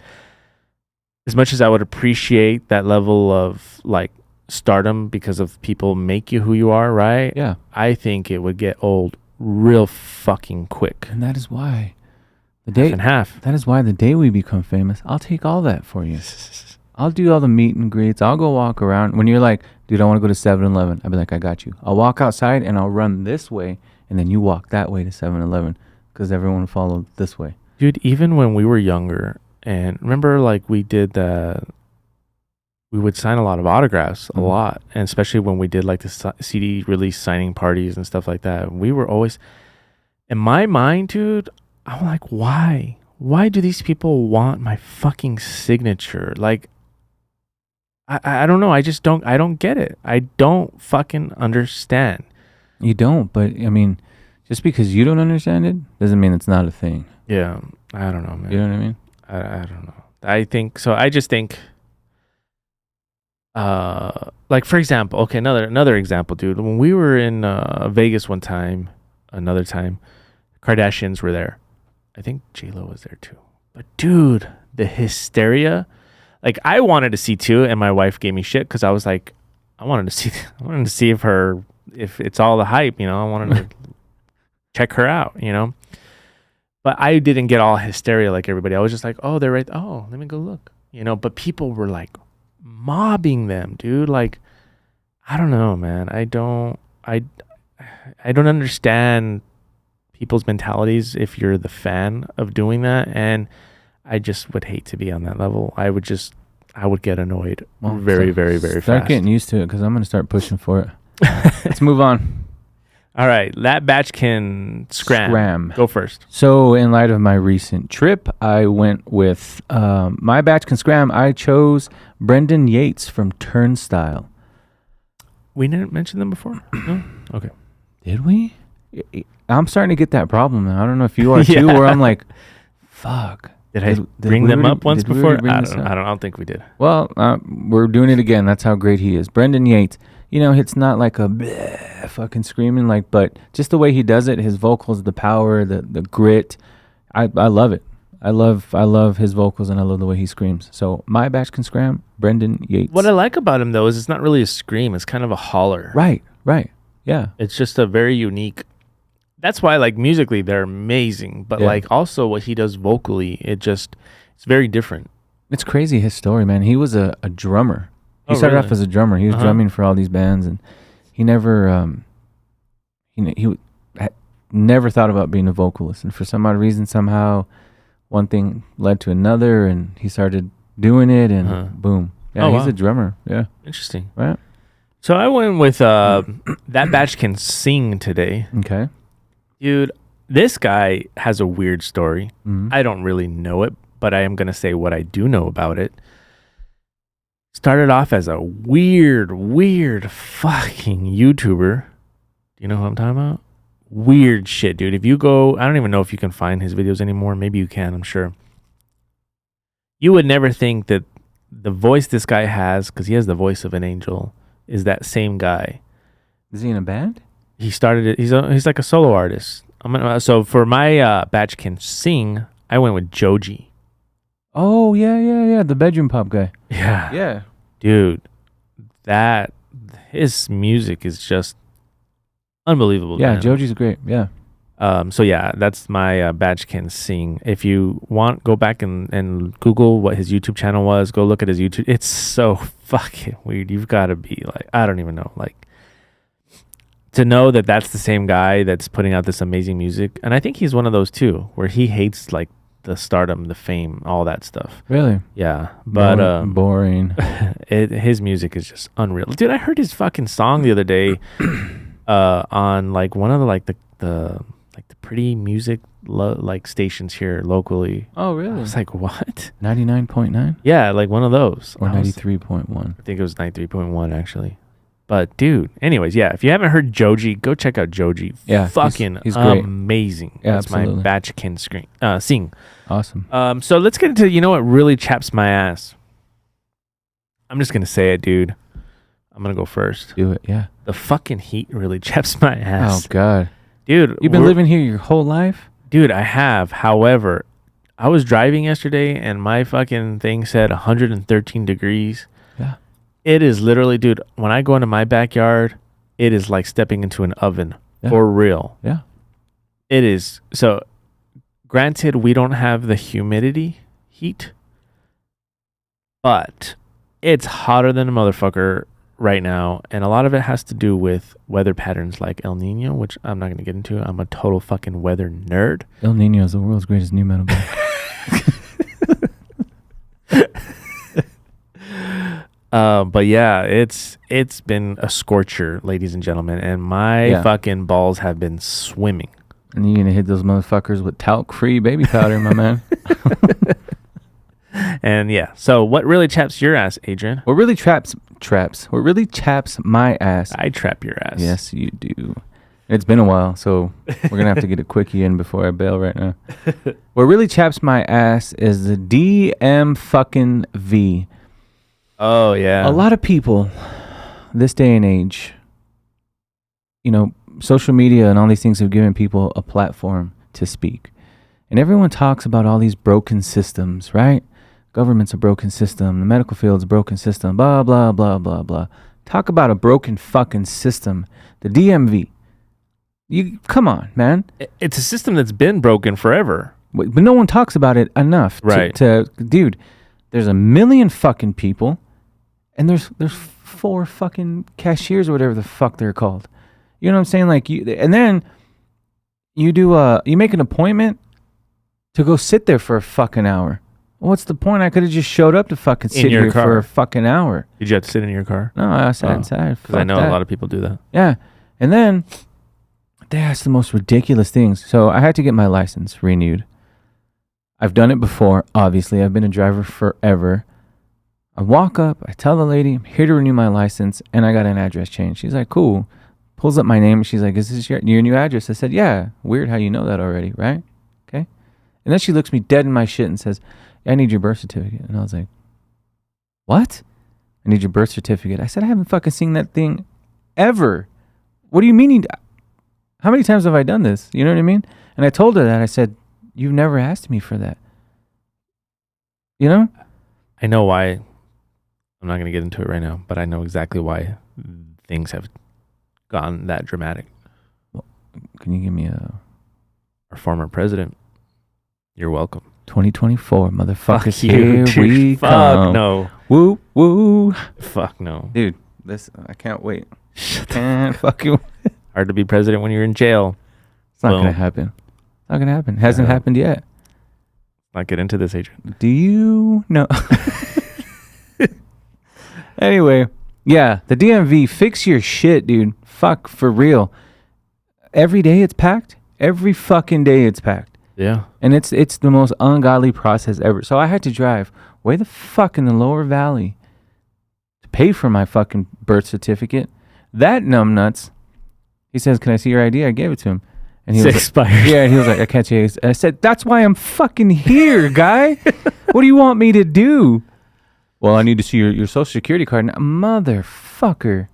as much as I would appreciate that level of like stardom because of people make you who you are, right? Yeah. I think it would get old real fucking quick. And that is why Half and half. That is why the day we become famous, I'll take all that for you. I'll do all the meet and greets. I'll go walk around. When you're like, dude, I want to go to 7-Eleven, I'll be like, I got you. I'll walk outside and I'll run this way, and then you walk that way to 7-Eleven because everyone will follow this way. Dude, even when we were younger, and remember, like, we would sign a lot of autographs, a lot, and especially when we did like the CD release signing parties and stuff like that. We were always, in my mind, dude, I'm like, why? Why do these people want my fucking signature? Like, I don't know. I don't get it. I don't fucking understand. You don't, but I mean, just because you don't understand it doesn't mean it's not a thing. Yeah, I don't know, man. You know what I mean? I don't know. I think so. I just think, like, for example, okay, another example, dude. When we were in Vegas another time, Kardashians were there. I think J-Lo was there too. But dude, the hysteria, like, I wanted to see too, and my wife gave me shit because I was like, I wanted to see if it's all the hype, you know. I wanted to check her out, you know. But I didn't get all hysteria like everybody. I was just like, oh, they're right. Oh, let me go look, you know. But people were like mobbing them, dude. Like, I don't know, man. I don't understand people's mentalities if you're the fan of doing that, and I just would hate to be on that level. I would get annoyed very fast. Start getting used to it because I'm going to start pushing for it. Let's move on. All right, that batch can scram. Go first. So in light of my recent trip, I went with my batch can scram. I chose Brendan Yates from Turnstile. We didn't mention them before? No? Okay. Did we? I'm starting to get that problem. I don't know if you are too, where I'm like, fuck. Did I bring them up once before? I don't think we did. Well, we're doing it again. That's how great he is. Brendan Yates. You know, it's not like a bleh, fucking screaming, like, but just the way he does it, his vocals, the power, the grit. I love it. I love his vocals, and I love the way he screams. So my batch can scram, Brendan Yates. What I like about him though is it's not really a scream; it's kind of a holler. Right. Yeah. It's just a very unique. That's why, like, musically they're amazing, but like also what he does vocally, it's very different. It's crazy, his story, man. He was a drummer. He started off as a drummer. He was drumming for all these bands, and he never he never thought about being a vocalist. And for some odd reason, somehow one thing led to another, and he started doing it, and boom. Yeah, he's a drummer. Yeah. Interesting. Right. So I went with that batch can sing today. Okay. Dude, this guy has a weird story. Mm-hmm. I don't really know it, but I am going to say what I do know about it. Started off as a weird fucking YouTuber. Do you know who I'm talking about? Weird shit, dude. If you go, I don't even know if you can find his videos anymore. Maybe you can, I'm sure. You would never think that the voice this guy has, because he has the voice of an angel, is that same guy. Is he in a band? He started it. He's like a solo artist. So for my batch can sing, I went with Joji. Oh yeah. The bedroom pop guy. Yeah. Dude, his music is just unbelievable. Yeah, man. Joji's great. Yeah. So yeah, that's my batch can sing. If you want, go back and Google what his YouTube channel was. Go look at his YouTube. It's so fucking weird. You've got to be like, I don't even know, like, to know that that's the same guy that's putting out this amazing music. And I think he's one of those too, where he hates like the stardom, the fame, all that stuff. Really? Yeah. But boring. His music is just unreal. Dude, I heard his fucking song the other day on like one of the pretty music like stations here locally. Oh, really? I was like, what? 99.9? Yeah, like one of those. Or 93.1? I think it was 93.1 actually. But dude, anyways, yeah. If you haven't heard Joji, go check out Joji. Yeah, fucking he's great. Amazing. Yeah, that's absolutely. my batch can sing. Awesome. So let's get into what really chaps my ass. I'm just gonna say it, dude. I'm gonna go first. Do it. Yeah. The fucking heat really chaps my ass. Oh God, dude. You've been living here your whole life, dude. I have. However, I was driving yesterday and my fucking thing said 113 degrees. Yeah. It is literally, dude, when I go into my backyard, it is like stepping into an oven. Yeah. For real. Yeah. It is. So, granted, we don't have the humidity heat, but it's hotter than a motherfucker right now. And a lot of it has to do with weather patterns like El Nino, which I'm not going to get into. I'm a total fucking weather nerd. El Nino is the world's greatest new metal band. But yeah, it's been a scorcher, ladies and gentlemen, and my fucking balls have been swimming. And you're gonna hit those motherfuckers with talc-free baby powder, my man. And yeah, so what really chaps your ass, Adrian? What really chaps my ass? I trap your ass. Yes, you do. It's been a while, so we're gonna have to get a quickie in before I bail right now. What really chaps my ass is the DM fucking V. Oh, yeah. A lot of people this day and age, social media and all these things have given people a platform to speak. And everyone talks about all these broken systems, right? Government's a broken system. The medical field's a broken system. Blah, blah, blah, blah, blah. Talk about a broken fucking system. The DMV. Come on, man. It's a system that's been broken forever. But no one talks about it enough. Right. Dude, there's 1 million fucking people. And there's 4 fucking cashiers or whatever the fuck they're called. You know what I'm saying? Like and then you make an appointment to go sit there for a fucking hour. What's the point? I could have just showed up to fucking sit here for a fucking hour. Did you have to sit in your car? No, I sat inside. Because I know a lot of people do that. Yeah. And then they ask the most ridiculous things. So I had to get my license renewed. I've done it before, obviously. I've been a driver forever. I walk up, I tell the lady, I'm here to renew my license, and I got an address change. She's like, cool. Pulls up my name, and she's like, is this your new address? I said, yeah. Weird how you know that already, right? Okay. And then she looks me dead in my shit and says, I need your birth certificate. And I was like, what? I need your birth certificate. I said, I haven't fucking seen that thing ever. What do you mean? How many times have I done this? You know what I mean? And I told her that. I said, you've never asked me for that. You know? I know why. I'm not going to get into it right now, but I know exactly why things have gone that dramatic. Well, can you give me our former president? You're welcome. 2024, motherfuckers. Fuck you, here we Fuck come. No. Woo, woo. Fuck no. Dude, I can't wait. Can't fuck you. Hard to be president when you're in jail. It's not going to happen. It's not going to happen. Hasn't happened yet. Not get into this, Adrian. Do you know? Anyway, yeah, the DMV, fix your shit, dude. Fuck, for real. Every day it's packed. Every fucking day it's packed. Yeah. And it's the most ungodly process ever. So I had to drive way the fuck in the lower valley to pay for my fucking birth certificate. That numbnuts, he says, can I see your ID? I gave it to him. And he was expired. Yeah, and he was like, I can't see it. I said, that's why I'm fucking here, guy. What do you want me to do? Well, I need to see your social security card. Motherfucker.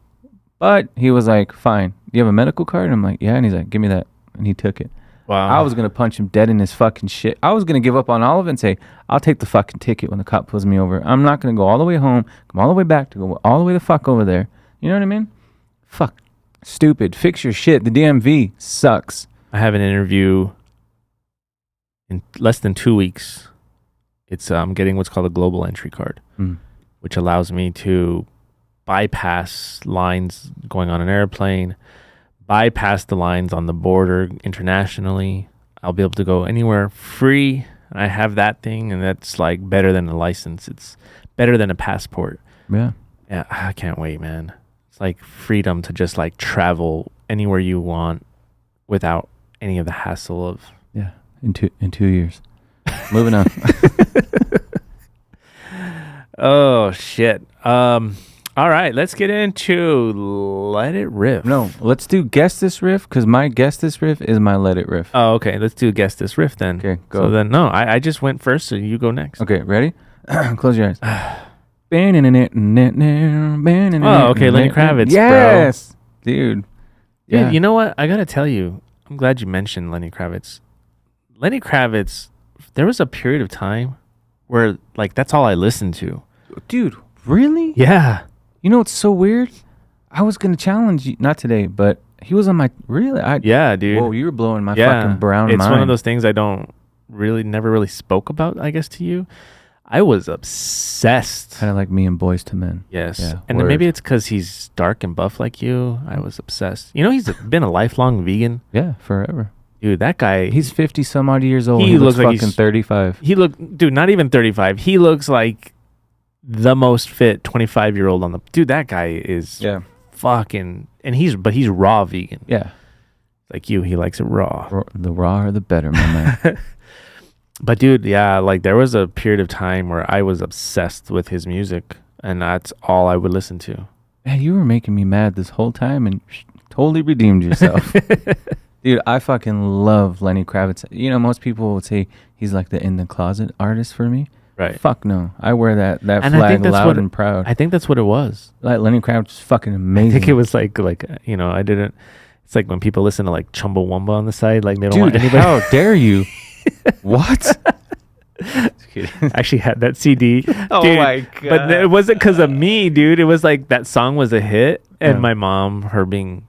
But he was like, fine. Do you have a medical card? And I'm like, yeah. And he's like, give me that. And he took it. Wow. I was going to punch him dead in his fucking shit. I was going to give up on all of it and say, I'll take the fucking ticket when the cop pulls me over. I'm not going to go all the way home, come all the way back to go all the way the fuck over there. You know what I mean? Fuck. Stupid. Fix your shit. The DMV sucks. I have an interview in less than 2 weeks. It's getting what's called a global entry card, which allows me to bypass lines going on an airplane, bypass the lines on the border internationally. I'll be able to go anywhere free. I have that thing, and that's like better than a license. It's better than a passport. Yeah. Yeah, I can't wait, man. It's like freedom to just like travel anywhere you want without any of the hassle of. Yeah, in 2 years. Moving on. Oh shit. All right, let's get into Let It Riff. No, let's do Guess This Riff, because my Guess This Riff is my Let It Riff. Oh, okay. Let's do Guess This Riff then. Okay, go. So then, no, I just went first, so you go next. Okay, ready? Close your eyes. Oh, okay, Lenny Kravitz, yes, dude. Yeah. Dude, you know what? I got to tell you, I'm glad you mentioned Lenny Kravitz. Lenny Kravitz, there was a period of time where, like, that's all I listened to. Dude, really? Yeah. You know what's so weird? I was going to challenge you, not today, but he was on my, really? Yeah, dude. Whoa, you were blowing my fucking brown mind. It's one of those things I never really spoke about, I guess, to you. I was obsessed. Kind of like me and Boys to Men. Yes. Yeah, and then maybe it's because he's dark and buff like you. I was obsessed. You know, he's been a lifelong vegan. Yeah, forever. Dude, that guy. He's 50 some odd years old. He looks like fucking 35. Dude, not even 35. He looks like the most fit 25-year-old on the. Dude, that guy is fucking. And he's raw vegan. Yeah. Like you, he likes it raw. The raw or the better, my man. But dude, yeah, like there was a period of time where I was obsessed with his music, and that's all I would listen to. Man, you were making me mad this whole time and totally redeemed yourself. Dude, I fucking love Lenny Kravitz. You know, most people would say he's like the in the closet artist for me. Right. Fuck no. I wear that flag loud and proud. I think that's what it was. Like Lenny Kravitz is fucking amazing. I think it was like you know, I didn't. It's like when people listen to like Chumbawamba on the side, like they don't want anybody. How dare you? What? I actually had that CD. Oh dude, my god! But it wasn't because of me, dude. It was like that song was a hit, and my mom, her being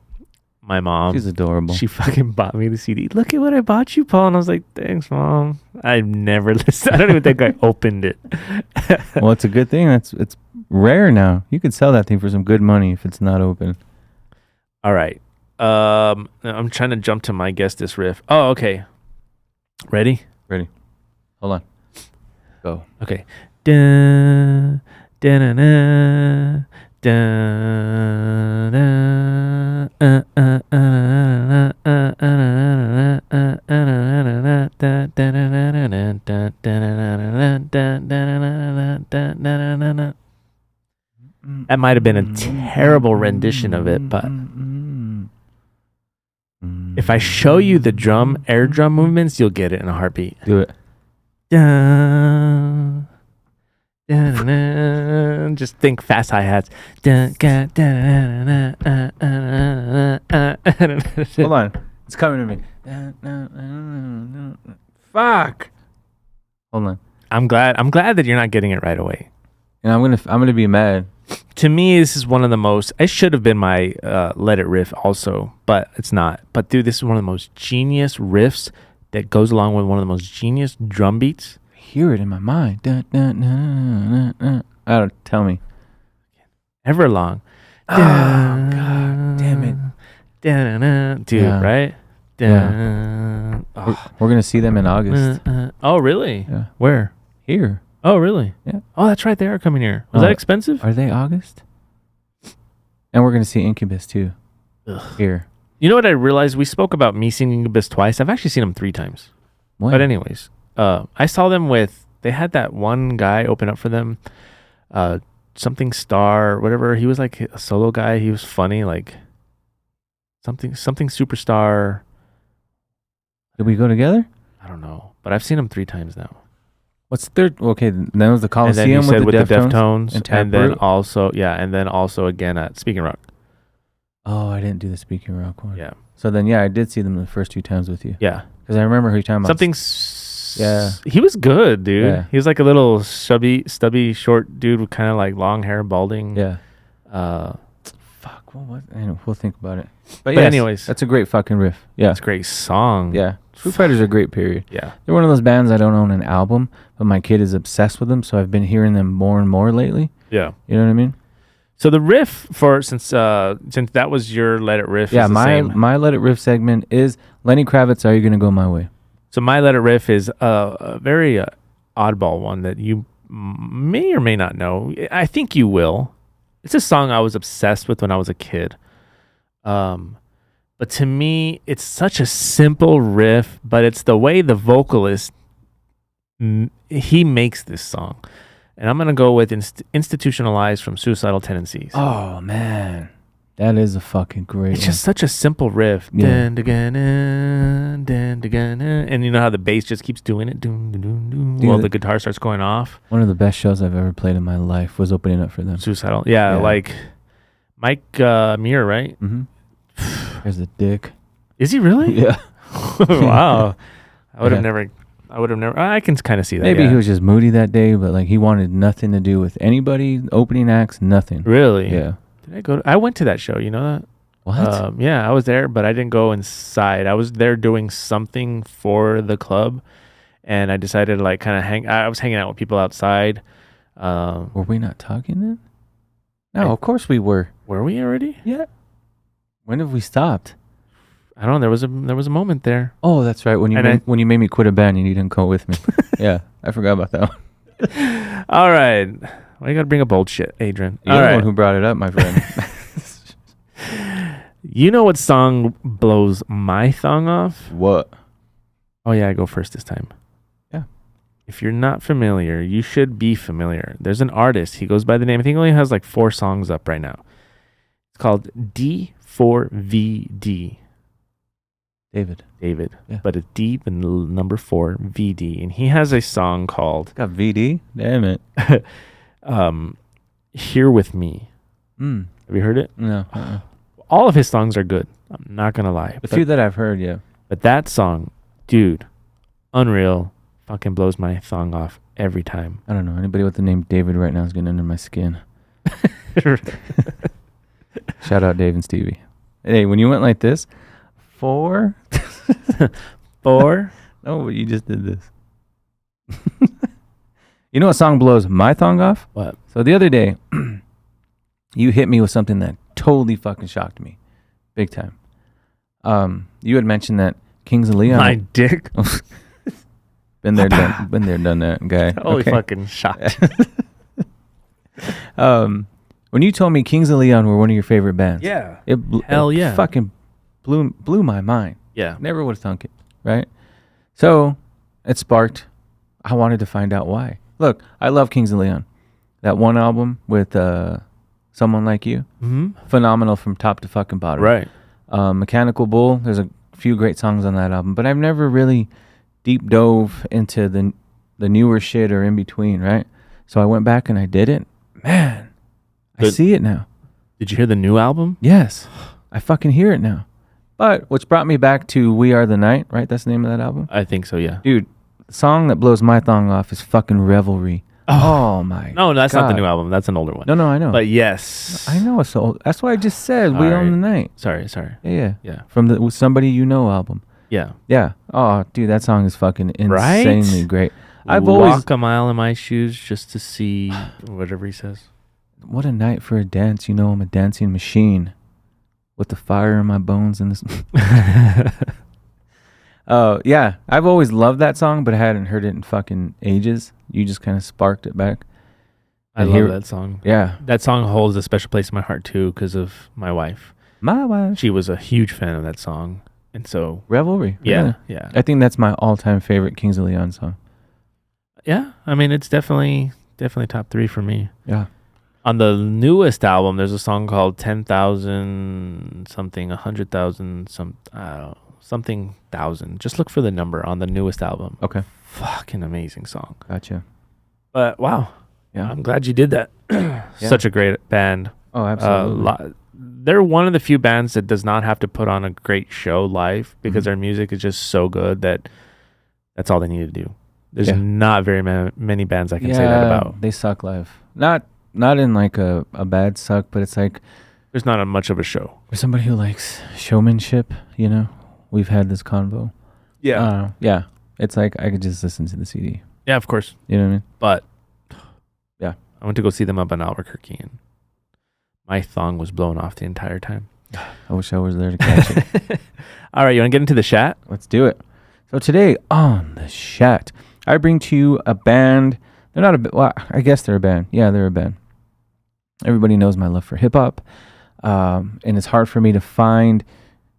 my mom, she's adorable. She fucking bought me the CD. Look at what I bought you, Paul. And I was like, thanks, mom. I've never listened. I don't even think I opened it. Well, it's a good thing. It's rare now. You could sell that thing for some good money if it's not open. All right. I'm trying to jump to my Guess This Riff. Oh, okay. Ready? Ready. Hold on. Go. Okay. Da, da, da, da, That might have been a terrible rendition of it, but if I show you the air drum movements, you'll get it in a heartbeat. Do it. Just think fast hi-hats. Hold on. It's coming to me. Fuck. Hold on. I'm glad that you're not getting it right away. And I'm gonna be mad. To me, this is one of the most. It should have been my Let It Riff also, but it's not. But dude, this is one of the most genius riffs that goes along with one of the most genius drum beats. I hear it in my mind. I don't tell me. Everlong. Oh, God damn it. Dude, right? Yeah. We're gonna see them in August. Oh, really? Yeah. Where? Here. Oh, really? Yeah. Oh, that's right. They are coming here. Was that expensive? Are they August? And we're going to see Incubus too. Ugh. Here. You know what I realized? We spoke about me seeing Incubus twice. I've actually seen them 3 times. What? But anyways, I saw them they had that one guy open up for them, something star, whatever. He was like a solo guy. He was funny, like something superstar. Did we go together? I don't know, but I've seen him 3 times now. What's the third? Okay, then was the Coliseum with the Deftones, and then also again at Speaking Rock. Oh, I didn't do the Speaking Rock one. Yeah. So then, I did see them the first 2 times with you. Yeah. Because I remember you talking about something. He was good, dude. Yeah. He was like a little stubby, short dude with kind of like long hair, balding. Yeah. Fuck. What? We'll think about it. But yes, anyways, that's a great fucking riff. Yeah. It's a great song. Yeah. Foo Fighters are a great period. Yeah. They're one of those bands I don't own an album, but my kid is obsessed with them, so I've been hearing them more and more lately. Yeah. You know what I mean? So the riff since that was your Let It Riff. Yeah, my Let It Riff segment is Lenny Kravitz, Are You Gonna Go My Way? So my Let It Riff is a very oddball one that you may or may not know. I think you will. It's a song I was obsessed with when I was a kid. But to me, it's such a simple riff, but it's the way the vocalist, he makes this song. And I'm going to go with Institutionalized from Suicidal Tendencies. Oh, man. That is a fucking great It's one. just such a simple riff. Yeah. And you know how the bass just keeps doing it while the guitar starts going off? One of the best shows I've ever played in my life was opening up for them. Suicidal. Yeah. Like Mike Muir, right? Mm-hmm. There's a dick. Is he really? Yeah. Wow. I would have never. I can kind of see that. Maybe he was just moody that day, but like he wanted nothing to do with anybody, opening acts, nothing. Really? Yeah. Did I go? I went to that show. You know that? What? Yeah, I was there, but I didn't go inside. I was there doing something for the club, and I decided to like kind of hang. I was hanging out with people outside. Were we not talking then? No, of course we were. Were we already? Yeah. When have we stopped? I don't know. There was a moment there. Oh, that's right. When you made me quit a band and you didn't go with me. Yeah, I forgot about that one. All right. Well, you got to bring up old shit, Adrian. You're the one who brought it up, my friend. You know what song blows my thong off? What? Oh, yeah, I go first this time. Yeah. If you're not familiar, you should be familiar. There's an artist. He goes by the name. I think he only has like 4 songs up right now. It's called D4VD. David. Yeah. But it's D, the number 4, VD. And he has a song called... Got VD? Damn it. Here With Me. Have you heard it? No. All of his songs are good. I'm not going to lie. A few that I've heard, yeah. But that song, dude, unreal, fucking blows my thong off every time. I don't know. Anybody with the name David right now is getting under my skin. Shout out Dave and Stevie. Hey, when you went like this, 4? 4? No, you just did this. You know what song blows my thong off? What? So the other day, you hit me with something that totally fucking shocked me. Big time. You had mentioned that Kings of Leon... My dick? Been there, done that, guy. Holy fucking shocked. When you told me Kings of Leon were one of your favorite bands... Yeah. Hell yeah. Fucking blew my mind. Yeah. Never would have thunk it, right? So, it sparked... I wanted to find out why. Look, I love Kings of Leon. That one album with Someone Like You, phenomenal from top to fucking bottom. Right. Mechanical Bull, there's a few great songs on that album, but I've never really deep dove into the newer shit or in between, right? So I went back and I did it. Man, I see it now. Did you hear the new album? Yes, I fucking hear it now. But which brought me back to We Are the Night, right? That's the name of that album? I think so, yeah. Dude, the song that blows my thong off is fucking Revelry. Oh my No, that's God. not the new album. That's an older one. No, I know. But yes. I know it's old. That's why I just said We Own the Night. Sorry. Yeah. From the Somebody You Know album. Yeah. Yeah. Oh, dude, that song is fucking insanely great. I've Walk a mile in my shoes just to see whatever he says. What a night for a dance. You know I'm a dancing machine with the fire in my bones and this. Yeah. I've always loved that song, but I hadn't heard it in fucking ages. You just kind of sparked it back. I love that song. Yeah. That song holds a special place in my heart too because of my wife. My wife. She was a huge fan of that song. And so... Revelry. Yeah. I think that's my all-time favorite Kings of Leon song. Yeah. I mean, it's definitely top 3 for me. Yeah. On the newest album, there's a song called 10,000 something, 100,000 something thousand. Just look for the number on the newest album. Okay. Fucking amazing song. Gotcha. But wow. Yeah. I'm glad you did that. Such a great band. Oh, absolutely. They're one of the few bands that does not have to put on a great show live because their music is just so good that that's all they need to do. There's not very many bands I can say that about. They suck live. Not in like a bad suck, but it's like there's not much of a show. For somebody who likes showmanship, you know, we've had this convo. Yeah. Yeah. It's like I could just listen to the CD. Yeah, of course. You know what I mean? But yeah, I went to go see them up in Albuquerque and my thong was blown off the entire time. I wish I was there to catch it. All right, you want to get into the chat? Let's do it. So today on the chat, I bring to you a band. They're not well, I guess they're a band. Yeah, they're a band. Everybody knows my love for hip hop. And it's hard for me to find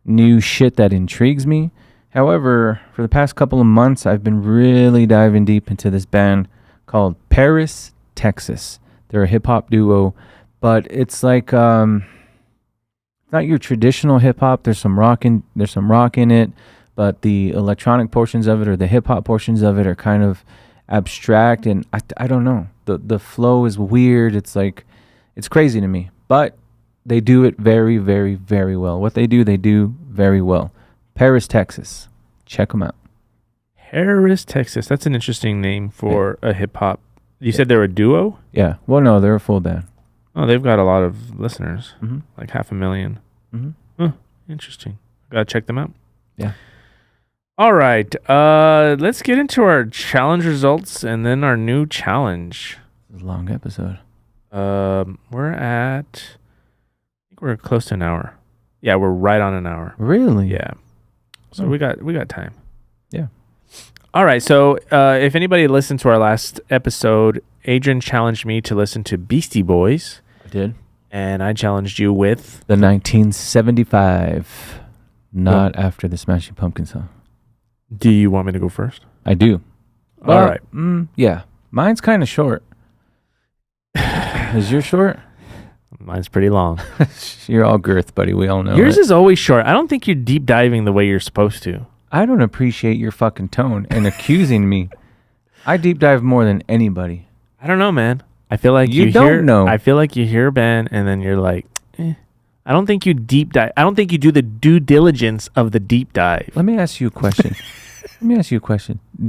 new shit that intrigues me. However, for the past couple of months, I've been really diving deep into this band called Paris Texas. They're a hip hop duo, but it's like not your traditional hip hop. There's some rock in it, but the electronic portions of it or the hip hop portions of it are kind of abstract, and I don't know. The flow is weird. It's like it's crazy to me, but they do it very, very, very well. What they do very well. Paris, Texas. Check them out. Paris, Texas. That's an interesting name for a hip hop. You said they're a duo? Yeah. Well, no, they're a full band. Oh, they've got a lot of listeners. Like 500,000. Interesting. Gotta check them out. Yeah. All right. Let's get into our challenge results and then our new challenge. It's a long episode. We're close to an hour. Yeah, we're right on an hour. Really? Yeah. So we got time. Yeah. All right. So if anybody listened to our last episode, Adrian challenged me to listen to Beastie Boys. I did. And I challenged you with the 1975, not after the Smashing Pumpkins song. Do you want me to go first? I do. All right. Yeah. Mine's kind of short. Is yours short? Mine's pretty long. You're all girth, buddy. We all know yours is always short. I don't think you're deep diving the way you're supposed to. I don't appreciate your fucking tone and accusing me. I deep dive more than anybody. I don't know, man. I feel like you don't know. I feel like you hear a band and then you're like, I don't think you deep dive. I don't think you do the due diligence of the deep dive. Let me ask you a question.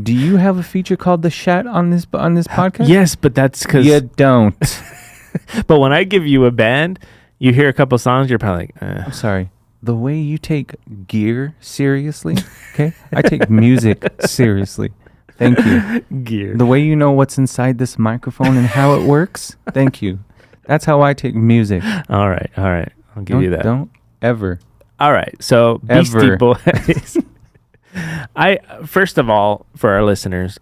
Do you have a feature called The Chat on this podcast? Yes, but that's because you don't. But when I give you a band, you hear a couple songs, you're probably like, I'm sorry. The way you take gear seriously, okay? I take music seriously. Thank you. Gear. The way you know what's inside this microphone and how it works, thank you. That's how I take music. All right. I'll give you that. Don't ever. All right. So Beastie Boys. First of all, for our listeners,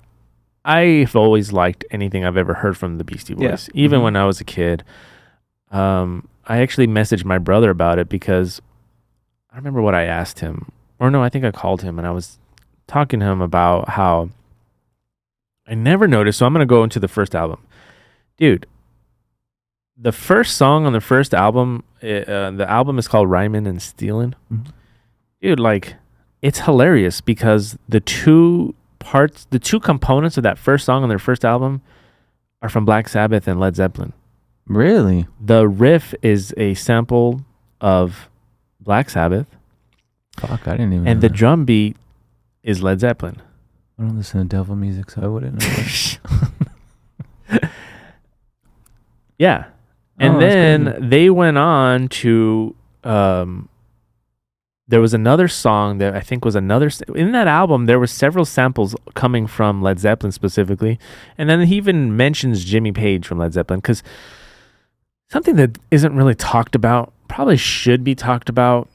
I've always liked anything I've ever heard from the Beastie Boys. Yeah. Even when I was a kid. I actually messaged my brother about it because I remember what I asked him. Or no, I think I called him and I was talking to him about how I never noticed. So I'm going to go into the first album. Dude, the first song on the first album, the album is called Rhymin' and Stealin'. Dude, like, it's hilarious because the two components of that first song on their first album are from Black Sabbath and Led Zeppelin. Really? The riff is a sample of Black Sabbath. Fuck, I didn't even know. And the drum beat is Led Zeppelin. I don't listen to devil music, so I wouldn't know. Yeah. And then they went on to there was another song that I think was in that album. There were several samples coming from Led Zeppelin specifically. And then he even mentions Jimmy Page from Led Zeppelin because something that isn't really talked about, probably should be talked about.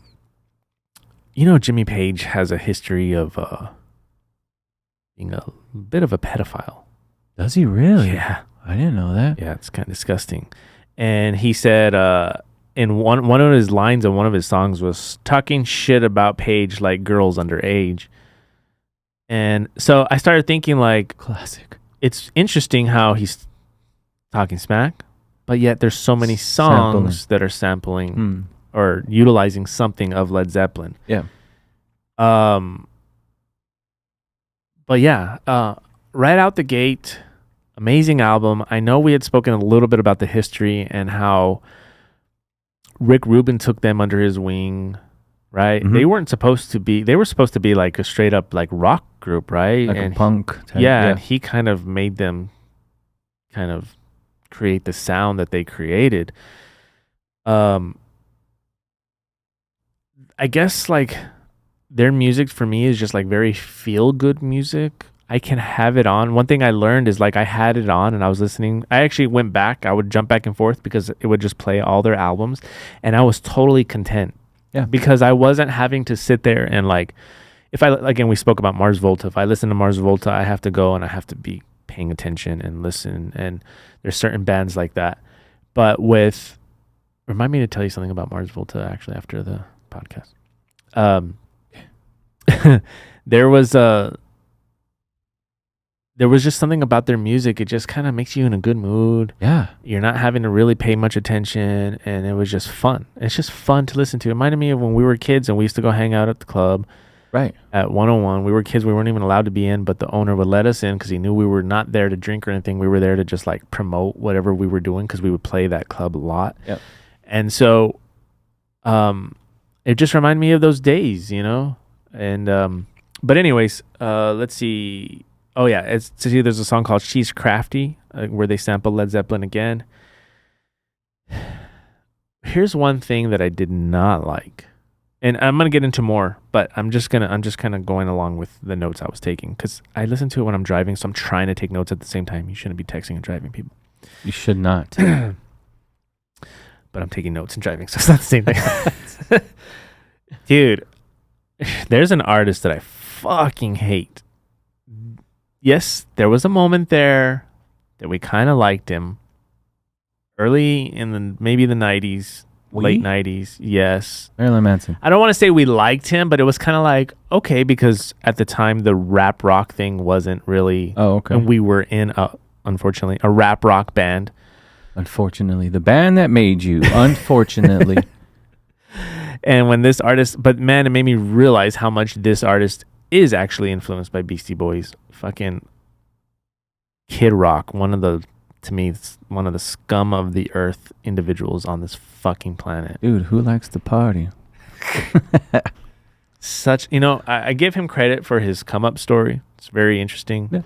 You know, Jimmy Page has a history of being a bit of a pedophile. Does he really? Yeah. I didn't know that. Yeah, it's kind of disgusting. And he said in one of his lines on one of his songs was talking shit about Page like girls underage. And so I started thinking like, classic. It's interesting how he's talking smack, but yet there's so many songs that are sampling or utilizing something of Led Zeppelin. Yeah. But yeah, right out the gate, amazing album. I know we had spoken a little bit about the history and how Rick Rubin took them under his wing, right? They weren't supposed to be, they were supposed to be like a straight up like rock group, right? Like and a punk type. Yeah, and he kind of made them kind of create the sound that they created. I guess like their music for me is just like very feel good music. I can have it on. One thing I learned is like I had it on and I was listening. I actually went back. I would jump back and forth because it would just play all their albums and I was totally content. Yeah. Because I wasn't having to sit there and like, if I, again, we spoke about Mars Volta. If I listen to Mars Volta, I have to go and I have to be paying attention and listen. And there's certain bands like that. But remind me to tell you something about Mars Volta actually after the podcast. There there was just something about their music. It just kind of makes you in a good mood. Yeah. You're not having to really pay much attention, and it was just fun. It's just fun to listen to. It reminded me of when we were kids and we used to go hang out at the club. Right. At 101. We were kids. We weren't even allowed to be in, but the owner would let us in because he knew we were not there to drink or anything. We were there to just like promote whatever we were doing because we would play that club a lot. Yep. And so it just reminded me of those days, you know? And but anyways, let's see. Oh yeah, there's a song called She's Crafty where they sample Led Zeppelin again. Here's one thing that I did not like. And I'm gonna get into more, but I'm just kind of going along with the notes I was taking because I listen to it when I'm driving, so I'm trying to take notes at the same time. You shouldn't be texting and driving, people. You should not. But I'm taking notes and driving, so it's not the same thing. Dude, there's an artist that I fucking hate. Yes, there was a moment there that we kind of liked him. Early in maybe the 90s. Late 90s, yes. Marilyn Manson. I don't want to say we liked him, but it was kind of like, okay, because at the time the rap rock thing wasn't really... Oh, okay. And we were in, unfortunately, a rap rock band. Unfortunately. The band that made you, unfortunately. And when this artist... But man, it made me realize how much this artist is actually influenced by Beastie Boys. Fucking Kid Rock, to me, it's one of the scum of the earth individuals on this fucking planet. Dude, who likes to party? Such, I give him credit for his come up story. It's very interesting. Yeah.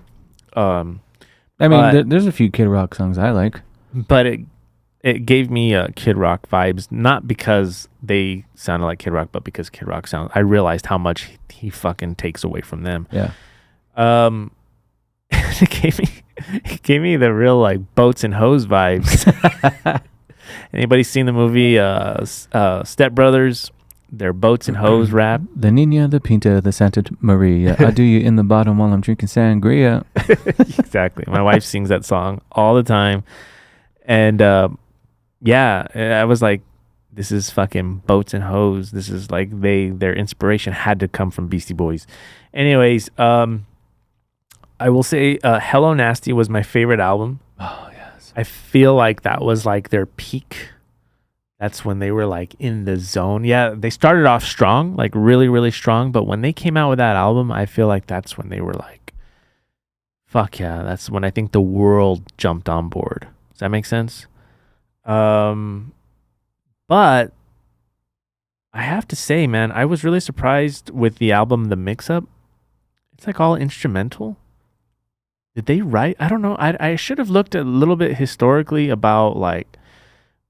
I mean, there's a few Kid Rock songs I like. But it gave me Kid Rock vibes, not because they sounded like Kid Rock, but because Kid Rock I realized how much he fucking takes away from them. Yeah. It gave me the real like Boats and Hose vibes. Anybody seen the movie Step Brothers? Their Boats and Hose rap. The Nina, the Pinta, the Santa Maria. I do you in the bottom while I'm drinking sangria. Exactly. My wife sings that song all the time. And yeah, I was like, this is fucking Boats and Hose. This is like their inspiration had to come from Beastie Boys. Anyways, I will say Hello Nasty was my favorite album. Oh, yes. I feel like that was like their peak. That's when they were like in the zone. Yeah, they started off strong, like really, really strong. But when they came out with that album, I feel like that's when they were like, fuck yeah. That's when I think the world jumped on board. Does that make sense? But I have to say, man, I was really surprised with the album The Mix-Up. It's like all instrumental. Did they write? I don't know. I should have looked a little bit historically about like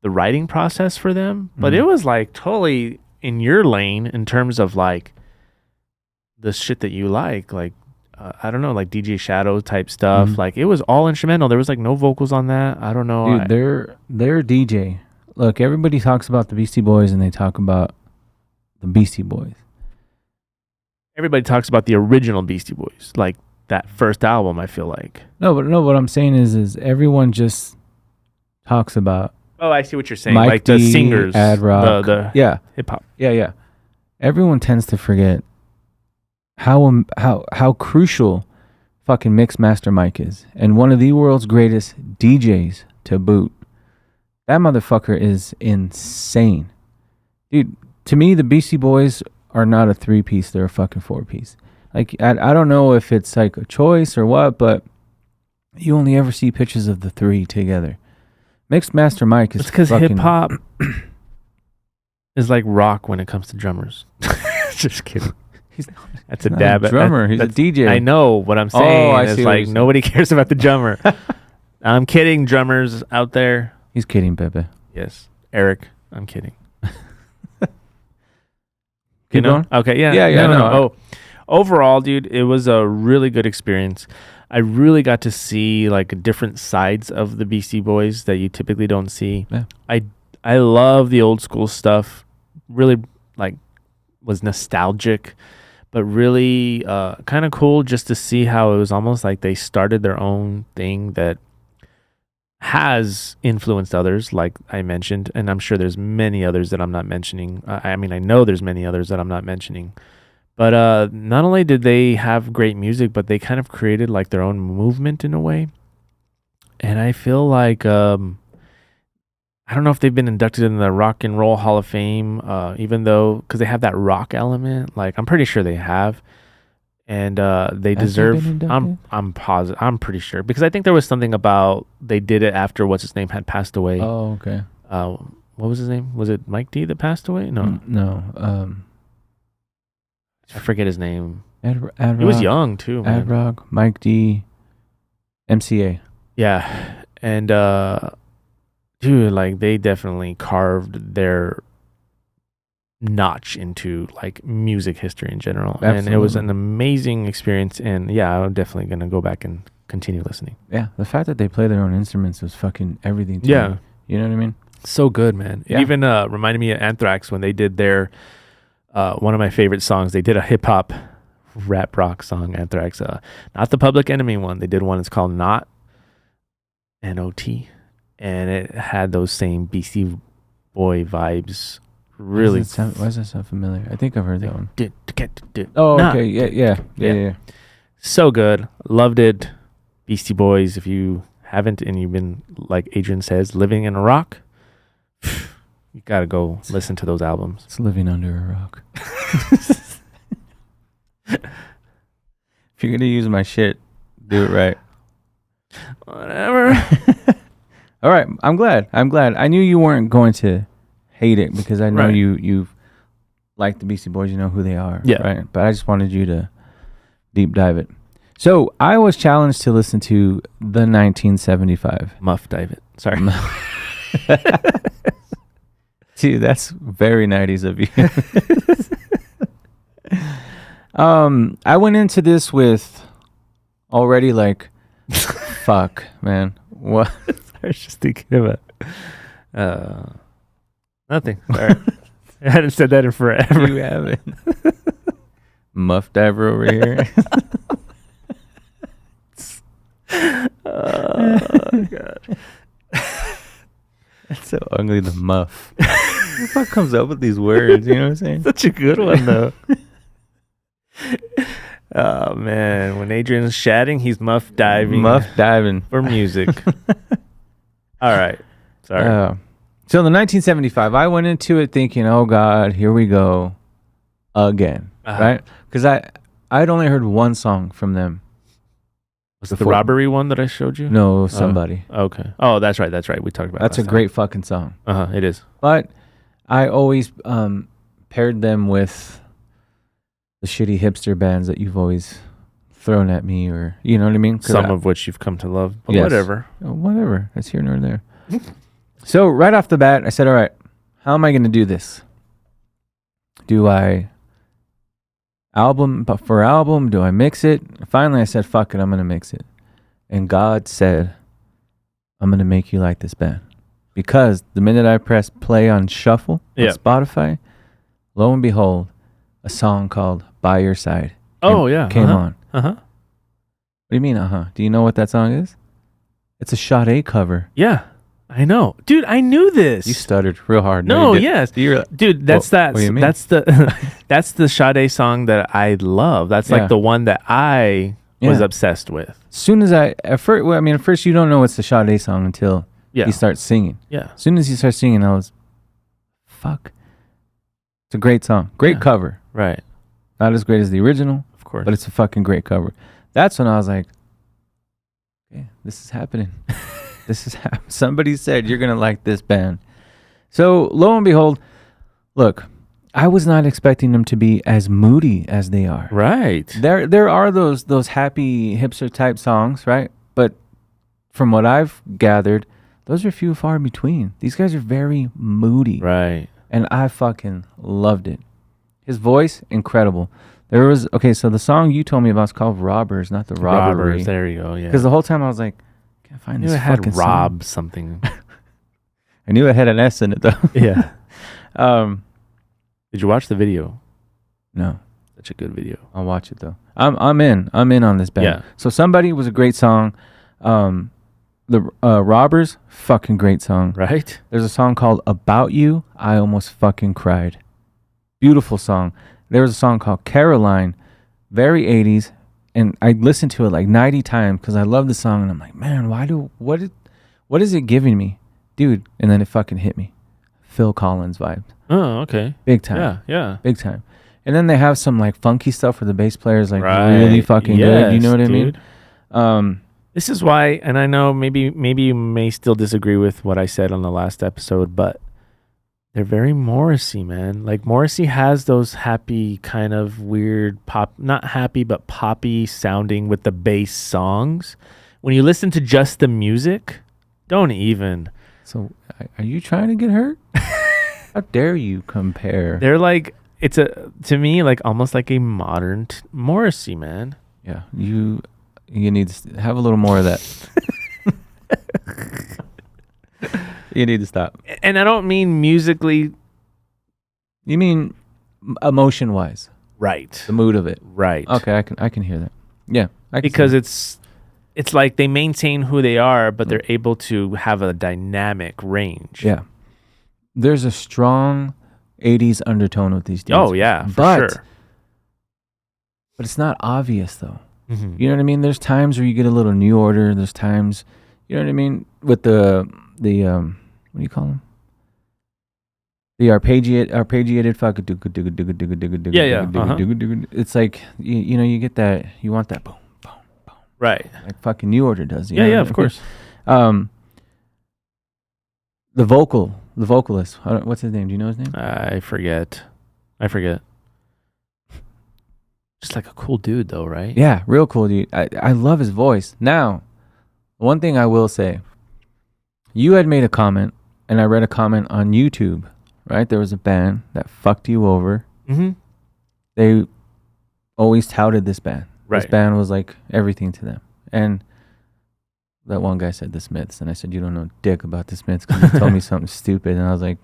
the writing process for them, but it was like totally in your lane in terms of like the shit that you like I don't know, like DJ Shadow type stuff. Like it was all instrumental. There was like no vocals on that. I don't know. Dude, they're DJ. Look, everybody talks about the Beastie Boys and they talk about the Beastie Boys. Everybody talks about the original Beastie Boys, like that first album. I feel like no, what I'm saying is everyone just talks about. Oh, I see what you're saying. Mike like D, the singers, Ad Rock, the hip hop. Yeah. Everyone tends to forget how crucial fucking Mixmaster Mike is, and one of the world's greatest DJs to boot. That motherfucker is insane, dude. To me, the Beastie Boys are not a 3-piece; they're a fucking 4-piece. Like I don't know if it's like a choice or what, but you only ever see pictures of the 3 together. Mixmaster Mike is because hip hop is like rock when it comes to drummers. Just kidding. That's a dab. Drummer. He's a DJ. I know what I'm saying. It's like nobody cares about the drummer. I'm kidding, drummers out there. He's kidding, Pepe. Yes, Eric. I'm kidding. Keep going? Okay. Yeah. No. Overall, dude, it was a really good experience. I really got to see like different sides of the Beastie Boys that you typically don't see. Yeah. I love the old school stuff. Really like was nostalgic, but really kind of cool just to see how it was almost like they started their own thing that has influenced others, like I mentioned, and I'm sure there's many others that I'm not mentioning. I mean, I know there's many others that I'm not mentioning, But not only did they have great music, but they kind of created like their own movement in a way. And I feel like I don't know if they've been inducted in the Rock and Roll Hall of Fame, even though because they have that rock element. Like I'm pretty sure they have, and they deserve. I'm positive. I'm pretty sure because I think there was something about they did it after what's his name had passed away. Oh, okay. What was his name? Was it Mike D that passed away? No, no. I forget his name. Ad he was young too. Ad Rock, Mike D, MCA. Yeah, and dude, like they definitely carved their notch into like music history in general. Absolutely. And it was an amazing experience. And yeah, I'm definitely gonna go back and continue listening. Yeah, the fact that they play their own instruments was fucking everything to me. You know what I mean? So good, man. Yeah. It even reminded me of Anthrax when they did their one of my favorite songs. They did a hip hop rap rock song, Anthrax, not the Public Enemy one. They did one. It's called Not, N-O-T, and it had those same Beastie Boy vibes. Really, why does that sound familiar? I think I've heard that one. Oh, okay, yeah. So good, loved it. Beastie Boys. If you haven't and you've been like Adrian says, living in a rock, you gotta go listen to those albums. It's living under a rock. If you're gonna use my shit, do it right. Whatever. All right, I'm glad. I knew you weren't going to hate it because I know you like the Beastie Boys. You know who they are. Yeah. Right. But I just wanted you to deep dive it. So I was challenged to listen to the 1975. Muff dive it. Sorry. Dude, that's very 90s of you. I went into this with already like, fuck, man. What? I was just thinking about nothing. Sorry. I hadn't said that in forever. You haven't. Muff diver over here. Oh, God. That's so ugly, the muff. Who the fuck comes up with these words? You know what I'm saying? Such a good one, though. Oh, man. When Adrian's chatting, he's muff diving. Muff diving. For music. All right. Sorry. So the 1975, I went into it thinking, oh, God, here we go again. Right? Because I'd only heard one song from them. Was it the robbery one that I showed you? No, Somebody. Okay. Oh, that's right. We talked about that's a great fucking song. It is. But I always paired them with the shitty hipster bands that you've always thrown at me, or you know what I mean? Some of which you've come to love. But yes. Whatever. That's here nor there. So right off the bat, I said, all right, how am I going to do this? Do I album for album? Do I mix it? Finally, I said, fuck it, I'm going to mix it. And God said, I'm going to make you like this band. Because the minute I pressed play on shuffle on Spotify, lo and behold, a song called By Your Side came on. What do you mean, Do you know what that song is? It's a Sade cover. Yeah, I know. Dude, I knew this. You stuttered real hard. No, yes. Dude, that's what do you mean? That's the Sade song that I love. That's like the one that I was obsessed with. Soon as at first you don't know it's the Sade song until he starts singing. Yeah. As soon as he starts singing, I was, fuck. It's a great song. Great cover. Right. Not as great as the original, of course, but it's a fucking great cover. That's when I was like, okay, this is happening. Somebody said you're going to like this band. So lo and behold, look, I was not expecting them to be as moody as they are. Right. There are those happy hipster type songs, right? But from what I've gathered, those are few far between. These guys are very moody. Right. And I fucking loved it. His voice, incredible. So the song you told me about is called Robbers, not the Robbery. Robbers, there you go, yeah. Because the whole time I was like, can't find this fucking song. Rob something. I knew it had an S in it, though. Yeah. Did you watch the video? No. Such a good video. I'll watch it, though. I'm in on this band. Yeah. So Somebody was a great song. The Robbers, fucking great song. Right? There's a song called About You. I almost fucking cried. Beautiful song. There was a song called Caroline, very 80s, and I listened to it like 90 times because I love the song, and I'm like, man, what is it giving me, dude? And then it fucking hit me. Phil Collins vibe. Oh, okay. Big time. Yeah. Big time. And then they have some like funky stuff where the bass player is like really fucking good. You know what I mean? This is why, and I know maybe you may still disagree with what I said on the last episode, but they're very Morrissey, man. Like Morrissey has those happy kind of weird pop, not happy, but poppy sounding with the bass songs. When you listen to just the music, don't even. So are you trying to get hurt? How dare you compare? They're like, to me, like almost like a modern Morrissey, man. Yeah, you need to have a little more of that. You need to stop. And I don't mean musically. You mean emotion wise, right? The mood of it, right? Okay, I can hear that. Yeah, because it's like they maintain who they are, but they're able to have a dynamic range. Yeah, there's a strong 80s undertone with these dudes. Oh yeah, for sure. But it's not obvious though. Mm-hmm. You know what I mean? There's times where you get a little New Order. There's times, you know what I mean, with the what do you call them? The arpeggiated fuck. Yeah. It's like you get that. You want that boom, boom, boom. Right. Like fucking New Order does. Yeah, of course. The vocalist. What's his name? Do you know his name? I forget. Just like a cool dude, though, right? Yeah, real cool dude. I love his voice. Now, one thing I will say. You had made a comment, and I read a comment on YouTube, right? There was a band that fucked you over. Mm-hmm. They always touted this band. Right. This band was like everything to them. And that one guy said the Smiths, and I said, you don't know dick about the Smiths because you told me something stupid. And I was like,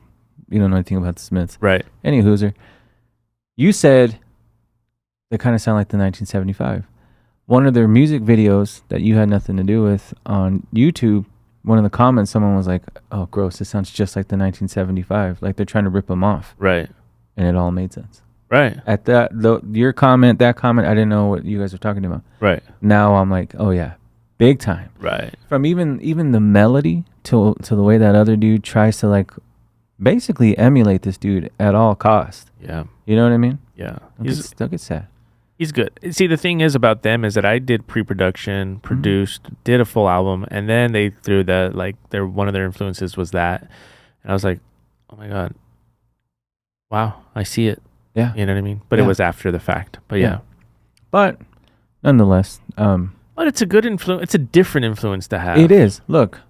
you don't know anything about the Smiths. Right. Any hooser. You said they kind of sound like the 1975. One of their music videos that you had nothing to do with on YouTube, one of the comments, someone was like, oh, gross, this sounds just like the 1975. Like they're trying to rip them off. Right. And it all made sense. Right. At your comment, that comment, I didn't know what you guys were talking about. Right. Now I'm like, oh yeah, big time. Right. From even the melody to the way that other dude tries to like basically emulate this dude at all cost. Yeah. You know what I mean? Yeah. Don't get sad. He's good. See, the thing is about them is that I did pre-production, produced, did a full album, and then they threw that, like, one of their influences was that. And I was like, oh my God. Wow, I see it. Yeah. You know what I mean? But it was after the fact. But yeah. But nonetheless. But it's a good influence. It's a different influence to have. It is. Look.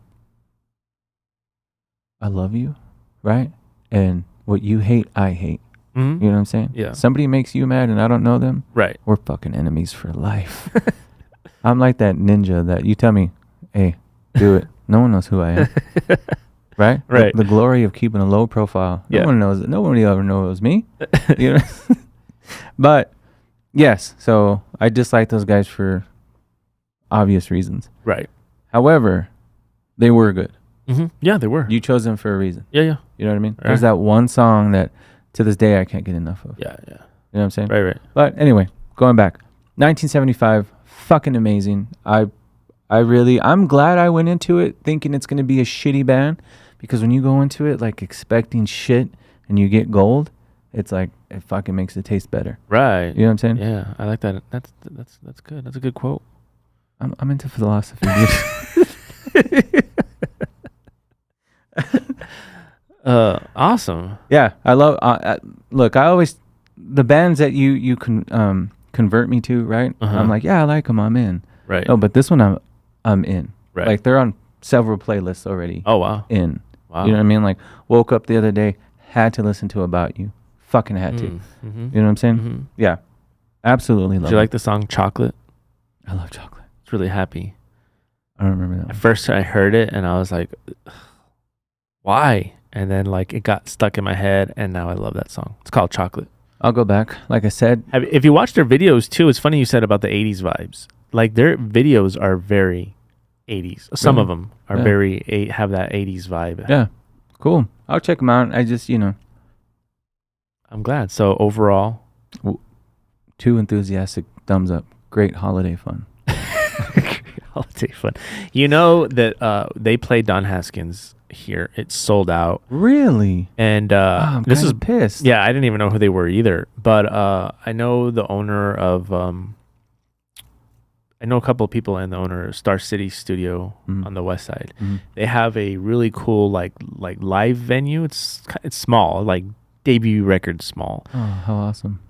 I love you, right? And what you hate, I hate. Mm-hmm. You know what I'm saying? Yeah. Somebody makes you mad and I don't know them. Right. We're fucking enemies for life. I'm like that ninja that you tell me, hey, do it. No one knows who I am. Right? Right. The glory of keeping a low profile. No one knows it. Nobody ever knows me. You know? But yes, so I dislike those guys for obvious reasons. Right. However, they were good. Mm-hmm. Yeah, they were. You chose them for a reason. Yeah. You know what I mean? Right. There's that one song that to this day I can't get enough of. Yeah. You know what I'm saying? Right. But anyway, going back. 1975, fucking amazing. I'm glad I went into it thinking it's going to be a shitty band, because when you go into it like expecting shit and you get gold, it's like it fucking makes it taste better. Right. You know what I'm saying? Yeah, I like that. That's good. That's a good quote. I'm into philosophy. Awesome. Yeah, I love. Look, I always the bands that you can convert me to, right? I'm like, yeah, I like them. I'm in. Right. No, but this one I'm in. Right. Like they're on several playlists already. Oh wow. In. Wow. You know what I mean? Like woke up the other day, had to listen to About You. Fucking had to. Mm-hmm. You know what I'm saying? Mm-hmm. Yeah. Absolutely love it. Did you like the song Chocolate? I love chocolate. It's really happy. I don't remember that At one. first I heard it and I was like, why? And then like it got stuck in my head and now I love that song. It's called Chocolate. I'll go back. Like I said. If you watch their videos too, it's funny you said about the 80s vibes. Like their videos are very 80s. Some of them are very have that 80s vibe. Yeah. Cool. I'll check them out. I just, I'm glad. So overall, 2 enthusiastic thumbs up. Great holiday fun. Holiday fun. You know that they played Don Haskins here. It's sold out. Really? And I'm this is pissed. Yeah, I didn't even know who they were either. But I know the owner of I know a couple of people and the owner of Star City Studio on the west side. They have a really cool like live venue. It's small, like debut record small. Oh, how awesome.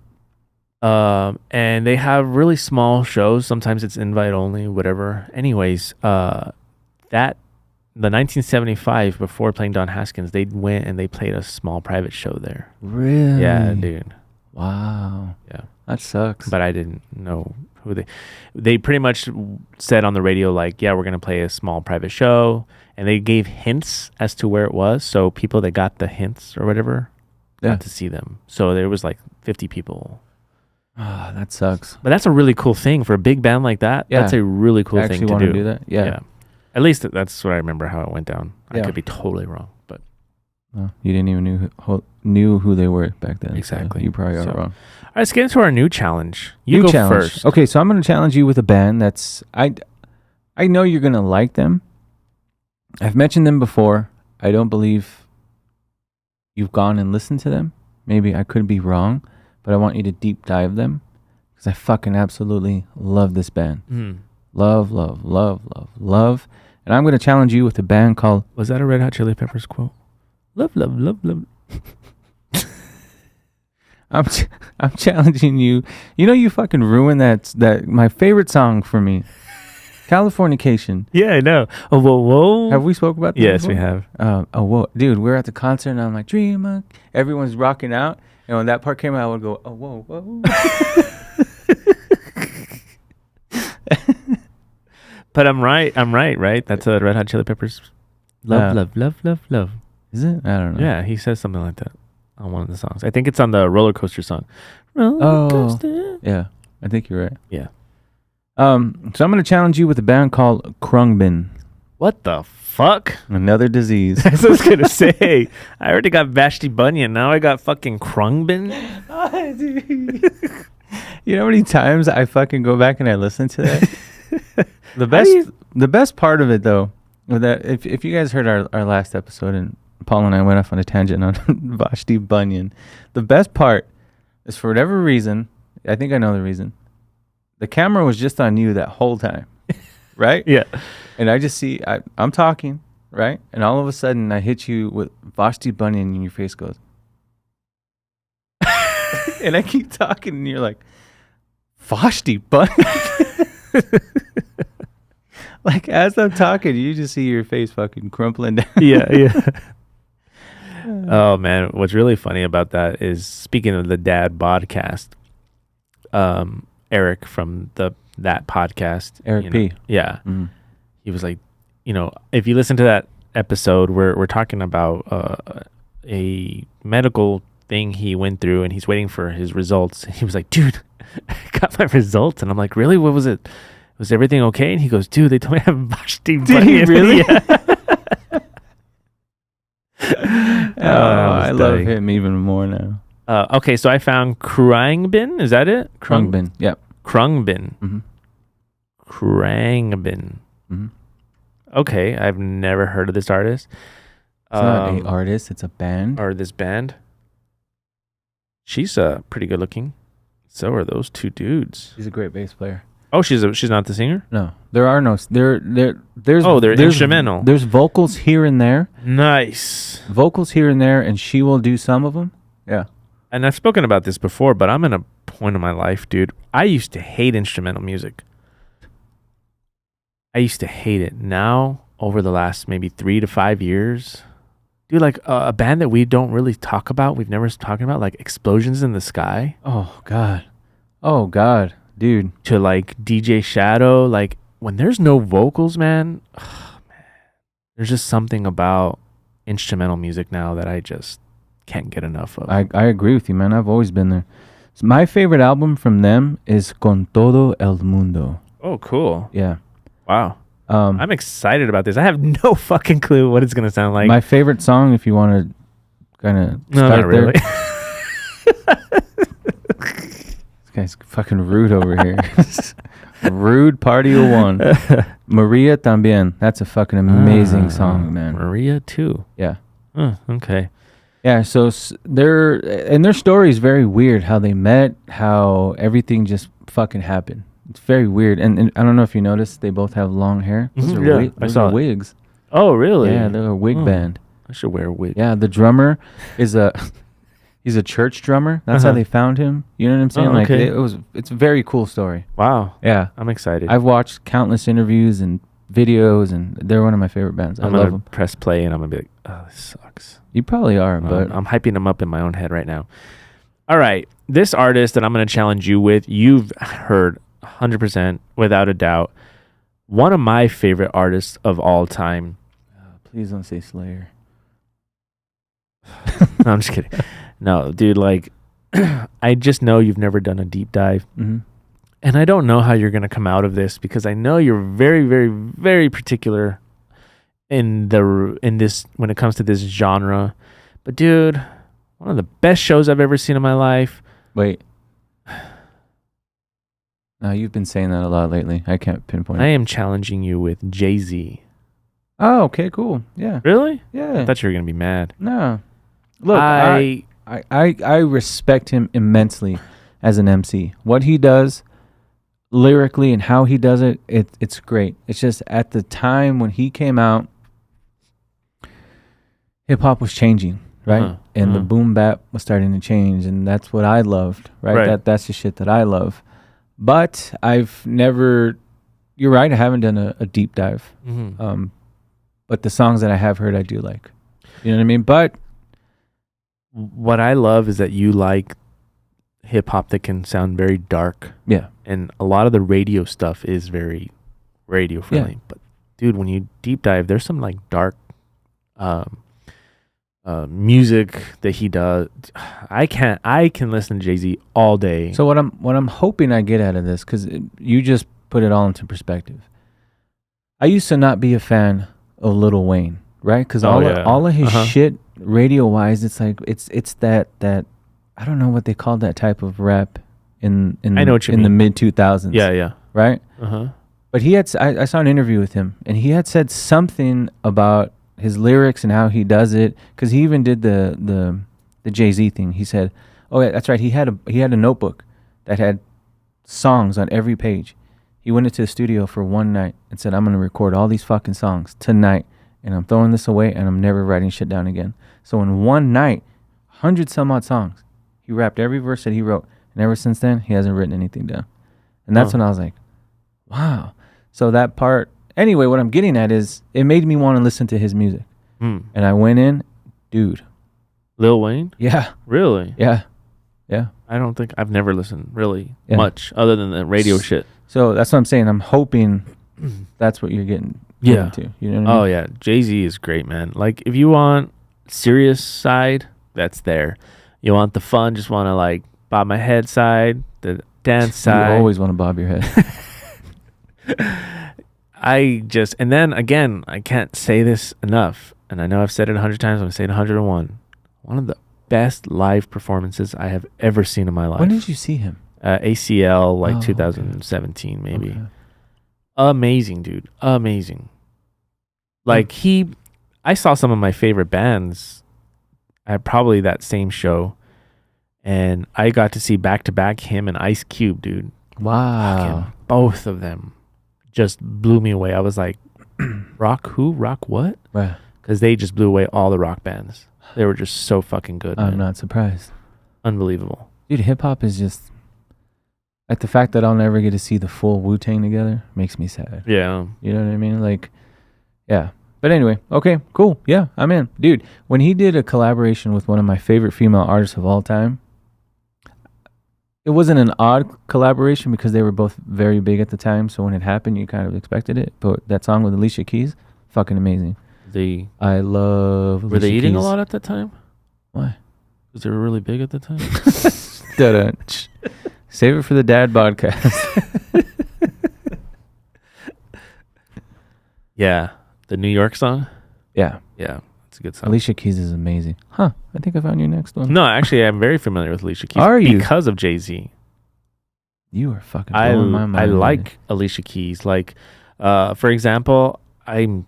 And they have really small shows. Sometimes it's invite only, whatever. Anyways, the 1975, before playing Don Haskins, they went and they played a small private show there. Really? Yeah, dude. Wow. Yeah. That sucks. But I didn't know who they pretty much said on the radio, like, yeah, we're going to play a small private show. And they gave hints as to where it was. So people that got the hints or whatever got to see them. So there was like 50 people. Ah, that sucks. But that's a really cool thing for a big band like that. Yeah. That's a really cool thing to do. Actually want to do that? Yeah. At least that's what I remember how it went down. Yeah. I could be totally wrong, but you didn't even knew who they were back then. Exactly. So you probably are wrong. All right, let's get into our new challenge. You go first. Okay, so I'm going to challenge you with a band that's I know you're going to like them. I've mentioned them before. I don't believe you've gone and listened to them. Maybe I could be wrong, but I want you to deep dive them because I fucking absolutely love this band. Love, love, love, love, love. And I'm going to challenge you with a band called... Was that a Red Hot Chili Peppers quote? Love, love, love, love. I'm challenging you. You know you fucking ruined that my favorite song for me. Californication. Yeah, I know. Oh, whoa, whoa. Have we spoke about that? Yes, before? we have. Oh, whoa. Dude, we're at the concert and I'm like, Dreamer. Everyone's rocking out. And when that part came out, I would go, oh, whoa, whoa. But I'm right, right? That's a Red Hot Chili Peppers. Love, love, love, love, love. Is it? I don't know. Yeah, he says something like that on one of the songs. I think it's on the Roller Coaster song. Roller Coaster. Yeah, I think you're right. Yeah. So I'm going to challenge you with a band called Krungbin. What the fuck? Another disease. That's what I was going to say. I already got Beastie Bunyan. Now I got fucking Krungbin. You know how many times I fucking go back and I listen to that? The best part of it though, that if you guys heard our last episode and Paul and I went off on a tangent on Beastie Bunyan, the best part is for whatever reason, I think I know the reason. The camera was just on you that whole time, right? Yeah. And I just see I'm talking, right? And all of a sudden I hit you with Beastie Bunyan and your face goes. And I keep talking and you're like, Beastie Bunyan. Like as I'm talking, you just see your face fucking crumpling down. Yeah. Oh man, what's really funny about that is, speaking of the dad podcast, Eric from that podcast, Eric P. Yeah, he was like, if you listen to that episode, we're talking about a medical thing he went through, and he's waiting for his results. He was like, "Dude, I got my results," and I'm like, "Really? What was it? Was everything okay?" And he goes, "Dude, they told me I have Beastie Bunyan." Did he really? Yeah. I love him even more now. Okay, so I found Krungbin. Is that it? Krungbin. Yep. Krungbin. Mm-hmm. Krungbin. Mm-hmm. Okay, I've never heard of this artist. It's not an artist. It's a band. Or this band. She's pretty good looking. So are those two dudes. She's a great bass player. Oh, she's not the singer? No, there are no. There's. They're instrumental. There's vocals here and there. Nice. Vocals here and there, and she will do some of them. Yeah. And I've spoken about this before, but I'm in a point in my life, dude. I used to hate instrumental music. I used to hate it. Now, over the last maybe 3 to 5 years, dude, like a band that we don't really talk about, we've never talked about, like Explosions in the Sky. Oh God, dude. To like DJ Shadow, like when there's no vocals, man, there's just something about instrumental music now that I just can't get enough of. I agree with you, man. I've always been there. So my favorite album from them is Con Todo El Mundo. Oh, cool. Yeah. Wow. I'm excited about this. I have no fucking clue what it's going to sound like. My favorite song, if you want to kind of no, not really. It's guy's fucking rude over here. Rude Party of One. Maria Tambien. That's a fucking amazing song, man. Maria too. Yeah. Okay. Yeah, so their story is very weird. How they met, how everything just fucking happened. It's very weird. And I don't know if you noticed, they both have long hair. Those are wigs. Oh, really? Yeah, they're a wig band. I should wear a wig. Yeah, the drummer is he's a church drummer. That's how they found him. You know what I'm saying? Oh, okay. It's a very cool story. Wow. Yeah, I'm excited. I've watched countless interviews and videos, and they're one of my favorite bands. I love them. Press play and I'm gonna be like, oh, this sucks. You probably are, but I'm hyping them up in my own head right now. All right, this artist that I'm gonna challenge you with, you've heard 100% without a doubt. One of my favorite artists of all time. Please don't say Slayer. No, I'm just kidding. No, dude, like, I just know you've never done a deep dive. Mm-hmm. And I don't know how you're going to come out of this because I know you're very, very, very particular in this when it comes to this genre. But dude, one of the best shows I've ever seen in my life. Wait. No, you've been saying that a lot lately. I can't pinpoint. I am challenging you with Jay-Z. Oh, okay, cool. Yeah. Really? Yeah. I thought you were going to be mad. No. Look, I respect him immensely as an MC. What he does lyrically and how he does it, it's great. It's just at the time when he came out, hip hop was changing, right? And the boom bap was starting to change, and that's what I loved, right? That's the shit that I love. But I've never, you're right, I haven't done a deep dive. Mm-hmm. But the songs that I have heard, I do like. You know what I mean? But what I love is that you like hip hop that can sound very dark. Yeah. And a lot of the radio stuff is very radio friendly. Yeah. But dude, when you deep dive, there's some like dark music that he does. I can listen to Jay-Z all day. So what I'm hoping I get out of this, because you just put it all into perspective. I used to not be a fan of Lil Wayne, right? Because all of his shit radio wise, it's like it's that I don't know what they called that type of rap in I know what you mean. The mid 2000s. Yeah. Right. But he had I saw an interview with him, and he had said something about his lyrics and how he does it, because he even did the Jay-Z thing. He said, "Oh yeah, that's right." He had a notebook that had songs on every page. He went into the studio for one night and said, "I'm going to record all these fucking songs tonight, and I'm throwing this away, and I'm never writing shit down again." So in one night, 100 some odd songs, he rapped every verse that he wrote, and ever since then, he hasn't written anything down. And that's when I was like, wow. So that part, anyway, what I'm getting at is it made me want to listen to his music. And I went in, dude. Lil Wayne? Yeah. Really? Yeah. I don't think I've never listened really much other than the radio shit. So that's what I'm saying. I'm hoping that's what you're getting into. You know what I mean? Oh, yeah. Jay-Z is great, man. Like, if you want serious side, that's there. You want the fun, just want to, like, bob my head side, the dance side. You always want to bob your head. And then, again, I can't say this enough, and I know I've said it 100 times, I'm going to say it 101. One of the best live performances I have ever seen in my life. When did you see him? ACL, 2017, maybe. Okay. Amazing, dude. Amazing. Like, I saw some of my favorite bands at probably that same show, and I got to see back-to-back him and Ice Cube, dude. Wow. Fucking both of them just blew me away. I was like, rock who? Rock what? Wow. Because they just blew away all the rock bands. They were just so fucking good, I'm not surprised. Unbelievable. Dude, hip-hop is just... Like, the fact that I'll never get to see the full Wu-Tang together makes me sad. Yeah. You know what I mean? Like, yeah. But anyway, okay, cool. Yeah, I'm in. Dude, when he did a collaboration with one of my favorite female artists of all time, it wasn't an odd collaboration because they were both very big at the time. So when it happened, you kind of expected it. But that song with Alicia Keys, fucking amazing. I love Alicia Were they eating Keys. a lot at that time? Why? Because they were really big at the time? Save it for the dad podcast. Yeah. The New York song? Yeah. Yeah. It's a good song. Alicia Keys is amazing. Huh. I think I found your next one. No, actually, I'm very familiar with Alicia Keys. Are you? Because of Jay-Z. You are fucking blowing my mind. I like Alicia Keys. Like, for example, I know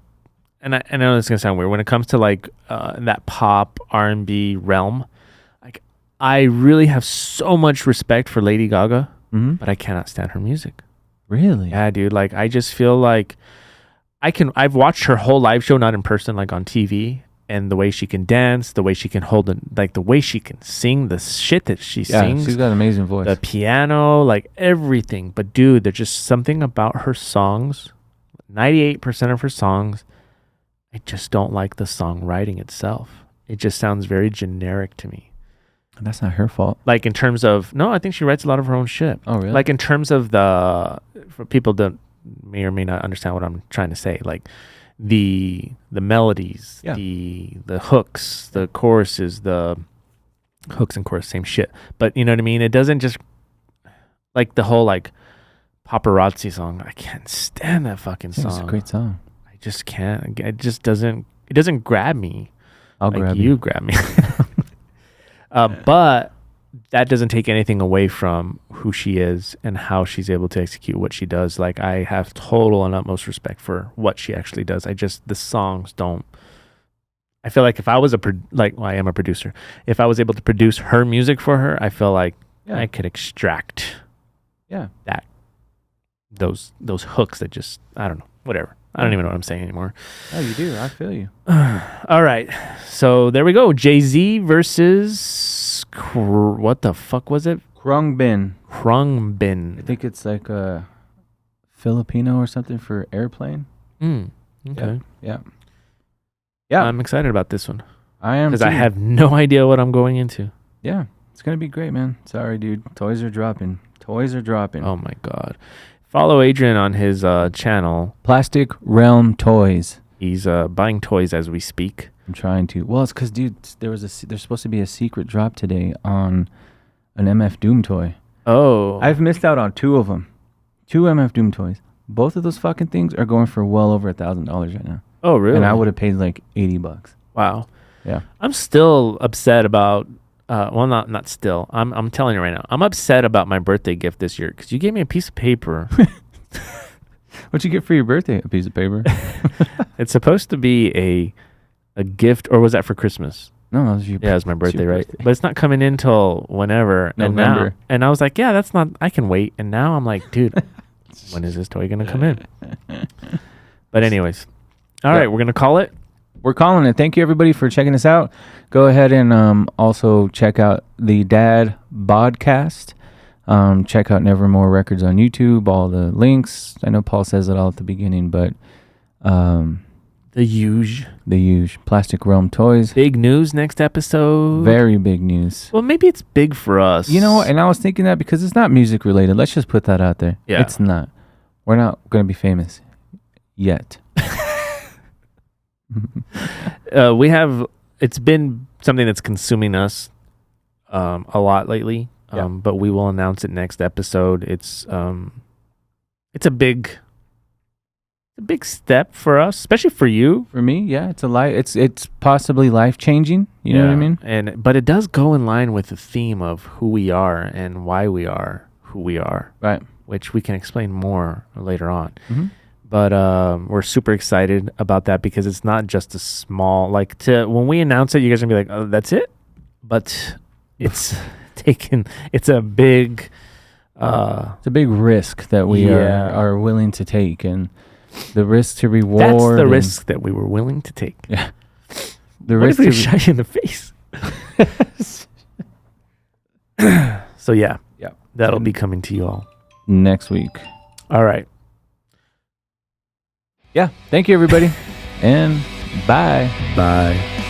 this is gonna sound weird when it comes to like that pop R&B realm. Like, I really have so much respect for Lady Gaga, but I cannot stand her music. Really? Yeah, dude. Like, I just feel like I've watched her whole live show, not in person, like on TV, and the way she can dance, the way she can hold it, like the way she can sing, the shit that she sings. She's got an amazing voice. The piano, like everything. But dude, there's just something about her songs. 98% of her songs, I just don't like the songwriting itself. It just sounds very generic to me. That's not her fault. Like in terms of, no, I think she writes a lot of her own shit. Oh, really? Like in terms of for people that may or may not understand what I'm trying to say, like the melodies, the hooks, the choruses, the hooks and chorus, same shit. But you know what I mean? It doesn't just, like the whole like Paparazzi song. I can't stand that fucking song. It's a great song. I just can't. It just doesn't. It doesn't grab me. I'll like grab you. Grab me. But that doesn't take anything away from who she is and how she's able to execute what she does. Like, I have total and utmost respect for what she actually does. The songs don't. I feel like if I was I am a producer. If I was able to produce her music for her, I feel like I could extract. Those hooks that just, I don't know, whatever. I don't even know what I'm saying anymore. Oh, you do. I feel you. All right. So there we go. Jay-Z versus, what the fuck was it? Khruangbin. Khruangbin. I think it's like a Filipino or something for airplane. Okay. Yeah. I'm excited about this one. I am, because I have no idea what I'm going into. Yeah. It's going to be great, man. Sorry, dude. Toys are dropping. Oh, my God. Follow Adrian on his channel. Plastic Realm Toys. He's buying toys as we speak. I'm trying to. Well, it's because, dude, there's supposed to be a secret drop today on an MF Doom toy. Oh. I've missed out on 2 of them. 2 MF Doom toys. Both of those fucking things are going for well over $1,000 right now. Oh, really? And I would have paid like $80. Wow. Yeah. I'm still upset about. Well, not still. I'm telling you right now. I'm upset about my birthday gift this year because you gave me a piece of paper. What'd you get for your birthday? A piece of paper? It's supposed to be a gift, or was that for Christmas? No, that was your. Yeah, it was my birthday, right? But it's not coming in till whenever. November. And I was like, yeah, that's not. I can wait. And now I'm like, dude, when is this toy gonna come in? But anyways, all right, we're gonna call it. We're calling it. Thank you, everybody, for checking us out. Go ahead and also check out the Dad Podcast. Check out Nevermore Records on YouTube. All the links. I know Paul says it all at the beginning, but the huge Plastic Realm Toys. Big news next episode. Very big news. Well, maybe it's big for us. You know, and I was thinking that because it's not music related. Let's just put that out there. Yeah, it's not. We're not going to be famous yet. It's been something that's consuming us a lot lately, but we will announce it next episode. It's a big step for us, especially for you. For me, yeah, it's possibly life changing. You know what I mean? But it does go in line with the theme of who we are and why we are who we are, right? Which we can explain more later on. Mm-hmm. But we're super excited about that because it's not just a small, when we announce it, you guys are going to be like, oh, that's it? But it's it's a big risk that we are willing to take, and the risk to reward. That's the risk that we were willing to take. Yeah. What if we shot you in the face? So yeah, that'll be coming to you all next week. All right. Yeah. Thank you, everybody. And bye. Bye.